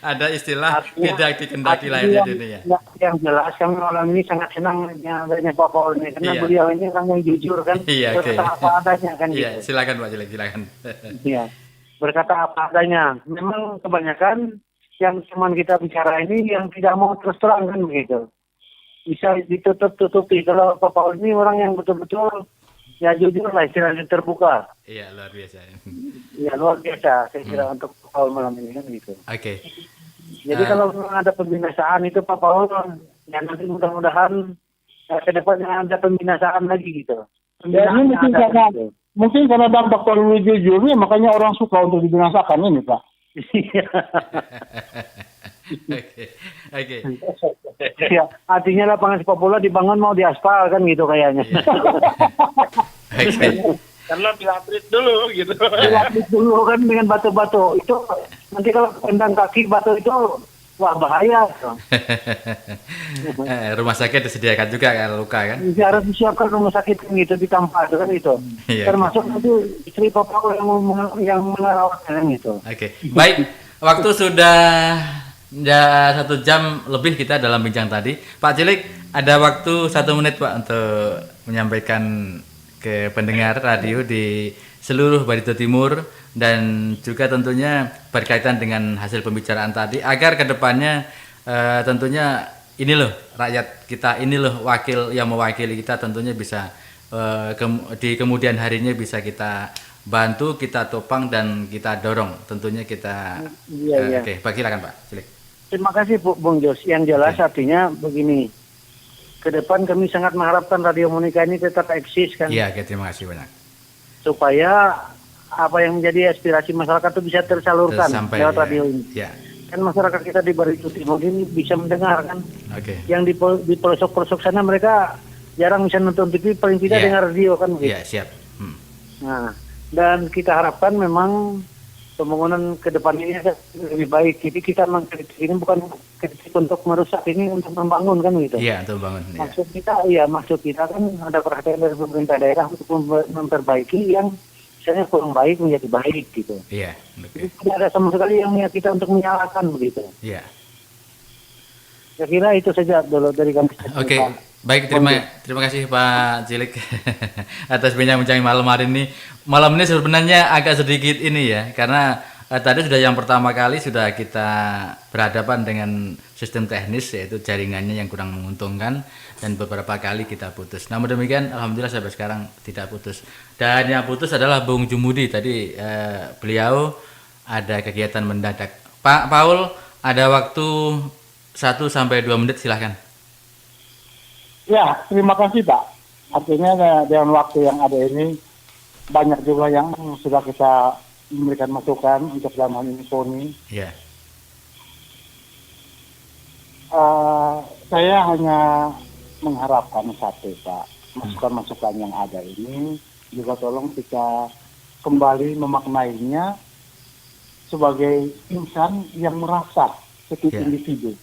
ada istilah tidak dikendaki lahir di dunia. Yang jelas kami malam ini sangat senang adanya Pak Paul ini karena beliau ini orang yang jujur kan, berkata apa adanya kan. Iya, silakan Pak Cilik, silakan. Iya, berkata apa adanya. Memang kebanyakan yang teman kita bicara ini yang tidak mau terus terang kan begitu. Bisa ditutup-tutupi. Kalau Pak Paul ini orang yang betul-betul ya jujur lah, istilahnya terbuka. Iya, luar biasa. Ya luar biasa saya kira untuk Pak Paul malam ini kan gitu. Oke. Jadi kalau memang ada pembinasaan itu Pak Paul, ya nanti mudah-mudahan ke depannya ada pembinasaan lagi gitu. Ya, ini mungkin karena dampak terlalu jujur nih, makanya orang suka untuk dibinasakan ini, Pak. Oke. Ya, artinya lapangan sepak bola dibangun mau diaspal kan gitu kayaknya. Karena dilapis dulu gitu. Dilapis dulu kan dengan batu-batu. Itu nanti kalau tendang kaki batu itu wah bahaya. Rumah sakit disediakan juga kalau luka kan? Harus disiapkan rumah sakit gitu di tempat kan itu. Termasuk nanti istri Bapak yang merawatnya gitu. Oke. Baik, waktu sudah 1 jam lebih kita dalam bincang tadi. Pak Cilik, ada waktu 1 menit Pak untuk menyampaikan ke pendengar radio di seluruh Barito Timur dan juga tentunya berkaitan dengan hasil pembicaraan tadi agar kedepannya tentunya ini loh rakyat kita, ini loh wakil yang mewakili kita tentunya bisa di kemudian harinya bisa kita bantu, kita topang dan kita dorong tentunya kita. Oke, silakan Pak Cilik. Terima kasih Bung Jos. Yang jelas artinya begini, ke depan kami sangat mengharapkan Radio Monika ini tetap eksis kan. Iya, terima kasih banyak. Supaya apa yang menjadi aspirasi masyarakat itu bisa tersalurkan lewat radio ini. Ya. Kan masyarakat kita di Barito Timur ini bisa mendengar kan. Yang di pelosok-pelosok sana mereka jarang bisa nonton TV, paling tidak dengar radio kan. Iya, siap. Nah, dan kita harapkan memang pembangunan ke depan ini lebih baik. Jadi kita mengkritik ini bukan kritik untuk merusak, ini untuk membangun kan gitu. Iya, untuk membangun. Maksud kita kan ada perhatian dari pemerintah daerah untuk memperbaiki yang misalnya kurang baik menjadi baik gitu. Iya. Jadi tidak ada sama sekali yang kita untuk menyalahkan begitu. Iya. Saya kira itu saja dulu dari kami. Oke. Baik, terima kasih Pak Cilik atas bincang-bincang malam hari ini. Malam ini sebenarnya agak sedikit ini ya, karena tadi sudah yang pertama kali sudah kita berhadapan dengan sistem teknis yaitu jaringannya yang kurang menguntungkan dan beberapa kali kita putus. Namun demikian, alhamdulillah sampai sekarang tidak putus. Dan yang putus adalah Bung Jumudi tadi beliau ada kegiatan mendadak. Pak Paul, ada waktu 1 sampai 2 menit silahkan. Ya, terima kasih Pak. Artinya dengan waktu yang ada ini banyak juga yang sudah kita memberikan masukan untuk dalam hal ini Poni. Iya. Saya hanya mengharapkan satu Pak, masukan-masukan yang ada ini juga tolong kita kembali memaknainya sebagai insan yang merasa setiap individu.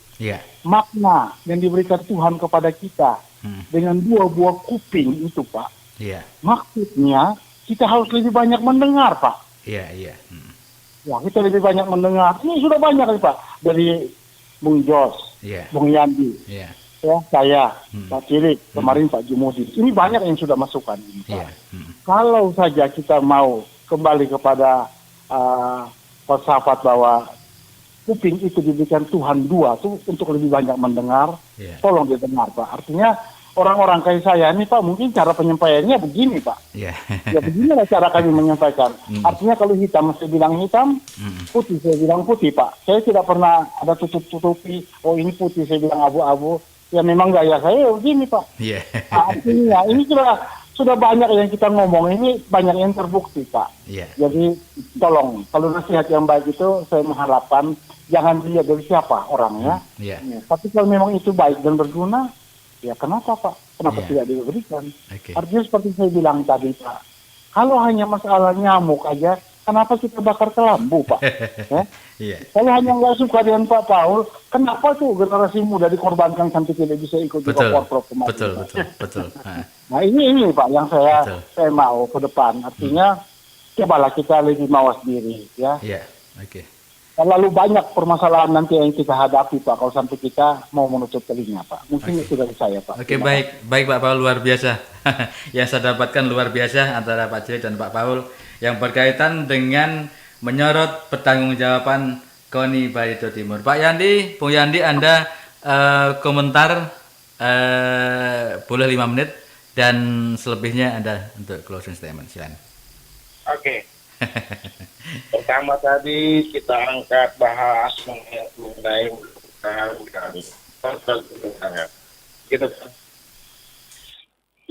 Makna yang diberikan Tuhan kepada kita dengan 2 buah kuping itu Pak. Maksudnya kita harus lebih banyak mendengar Pak. Ya, kita lebih banyak mendengar. Ini sudah banyak nih Pak, dari Bung Jos, Bung Yandi, ya saya, Pak Cilik, kemarin Pak Jumudi. Ini banyak yang sudah masukkan. Kalau saja kita mau kembali kepada filsafat bahwa kuping itu diberikan Tuhan 2 tuh untuk lebih banyak mendengar, tolong didengar Pak. Artinya orang-orang kayak saya ini Pak, mungkin cara penyampaiannya begini Pak. Ya beginilah cara kami menyampaikan. Artinya kalau hitam saya bilang hitam, putih saya bilang putih Pak. Saya tidak pernah ada tutup-tutupi, oh ini putih saya bilang abu-abu. Ya memang gaya saya begini Pak. Artinya ini sudah banyak yang kita ngomong, ini banyak yang terbukti Pak. Jadi tolong, kalau nasihat yang baik itu saya mengharapkan jangan dilihat dari siapa orangnya. Tapi kalau memang itu baik dan berguna, Ya kenapa Pak? Kenapa Iya. tidak diberikan? Oke. Artinya seperti saya bilang tadi Pak, kalau hanya masalah nyamuk aja, kenapa kita bakar kelambu Pak? Ya? Iya. Kalau hanya nggak suka dengan Pak Paul, kenapa tuh generasi muda dikorbankan sampai tidak bisa ikut juga Betul. Forprov kemarin? Betul, Pak? betul. Nah, Nah ini Pak yang Betul. saya mau ke depan. Artinya cobalah kita lebih mawas diri ya. iya. Oke. Terlalu banyak permasalahan nanti yang kita hadapi Pak kalau sampai kita mau menutup telinga Pak. Mungkin itu dari saya Pak. Oke, Terima kasih. baik Pak Paul, luar biasa. Yang saya dapatkan luar biasa antara Pak Cilik dan Pak Paul yang berkaitan dengan menyorot pertanggungjawaban KONI Barito Timur. Pak Yandi, Bung Yandi, Anda komentar boleh 5 menit dan selebihnya Anda untuk closing statement. Silakan. Oke. Pertama tadi kita angkat bahas mengenai gitu.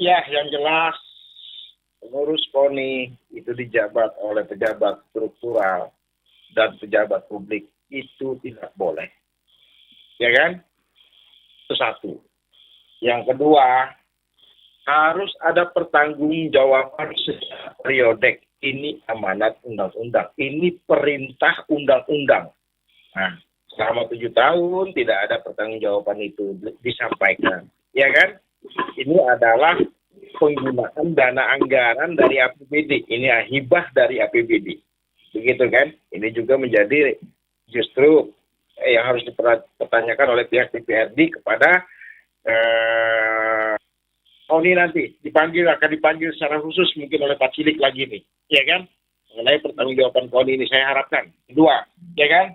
Ya, yang jelas pengurus KONI itu dijabat oleh pejabat struktural dan pejabat publik itu tidak boleh. Ya kan? Itu satu. Yang kedua, harus ada pertanggungjawaban secara periodik. Ini amanat undang-undang. Ini perintah undang-undang. Nah, selama 7 tahun tidak ada pertanggungjawaban itu disampaikan. Ya kan? Ini adalah penggunaan dana anggaran dari APBD. Ini hibah dari APBD. Begitu kan? Ini juga menjadi justru yang harus dipertanyakan oleh pihak DPRD kepada KONI nanti akan dipanggil secara khusus mungkin oleh Pak Cilik lagi nih, ya kan? Mengenai pertanggungjawaban KONI ini saya harapkan. Kedua, ya kan?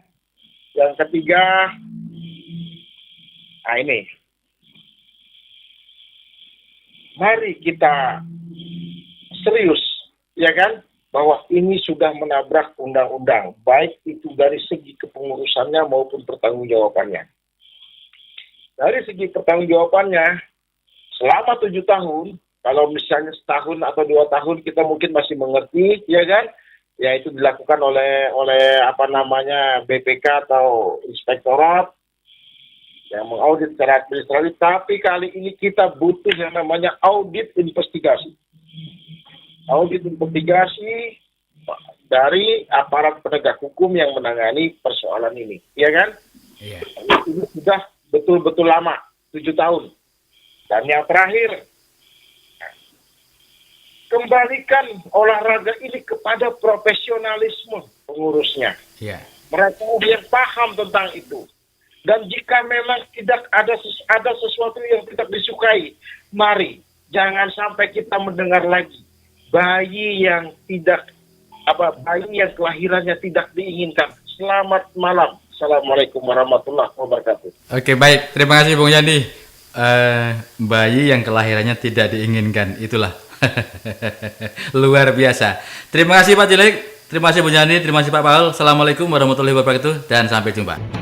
Yang ketiga, ini. Mari kita serius, ya kan? Bahwa ini sudah menabrak undang-undang, baik itu dari segi kepengurusannya maupun pertanggungjawabannya. Dari segi pertanggungjawabannya, selama 7 tahun, kalau misalnya setahun atau 2 tahun kita mungkin masih mengerti, ya kan? Ya itu dilakukan oleh BPK atau inspektorat yang mengaudit secara administratif. Tapi kali ini kita butuh yang namanya audit investigasi. Audit investigasi dari aparat penegak hukum yang menangani persoalan ini, ya kan? Iya. Ini sudah betul-betul lama, 7 tahun. Dan yang terakhir, kembalikan olahraga ini kepada profesionalisme pengurusnya. Iya. Mereka yang paham tentang itu. Dan jika memang tidak ada sesuatu yang tidak disukai, mari jangan sampai kita mendengar lagi bayi yang kelahirannya tidak diinginkan. Selamat malam. Assalamualaikum warahmatullahi wabarakatuh. Oke, baik. Terima kasih Bung Yandi. Bayi yang kelahirannya tidak diinginkan, itulah luar biasa. Terima kasih Pak Cilik, terima kasih Bung Yandi, terima kasih Pak Paul. Assalamualaikum warahmatullahi wabarakatuh dan sampai jumpa.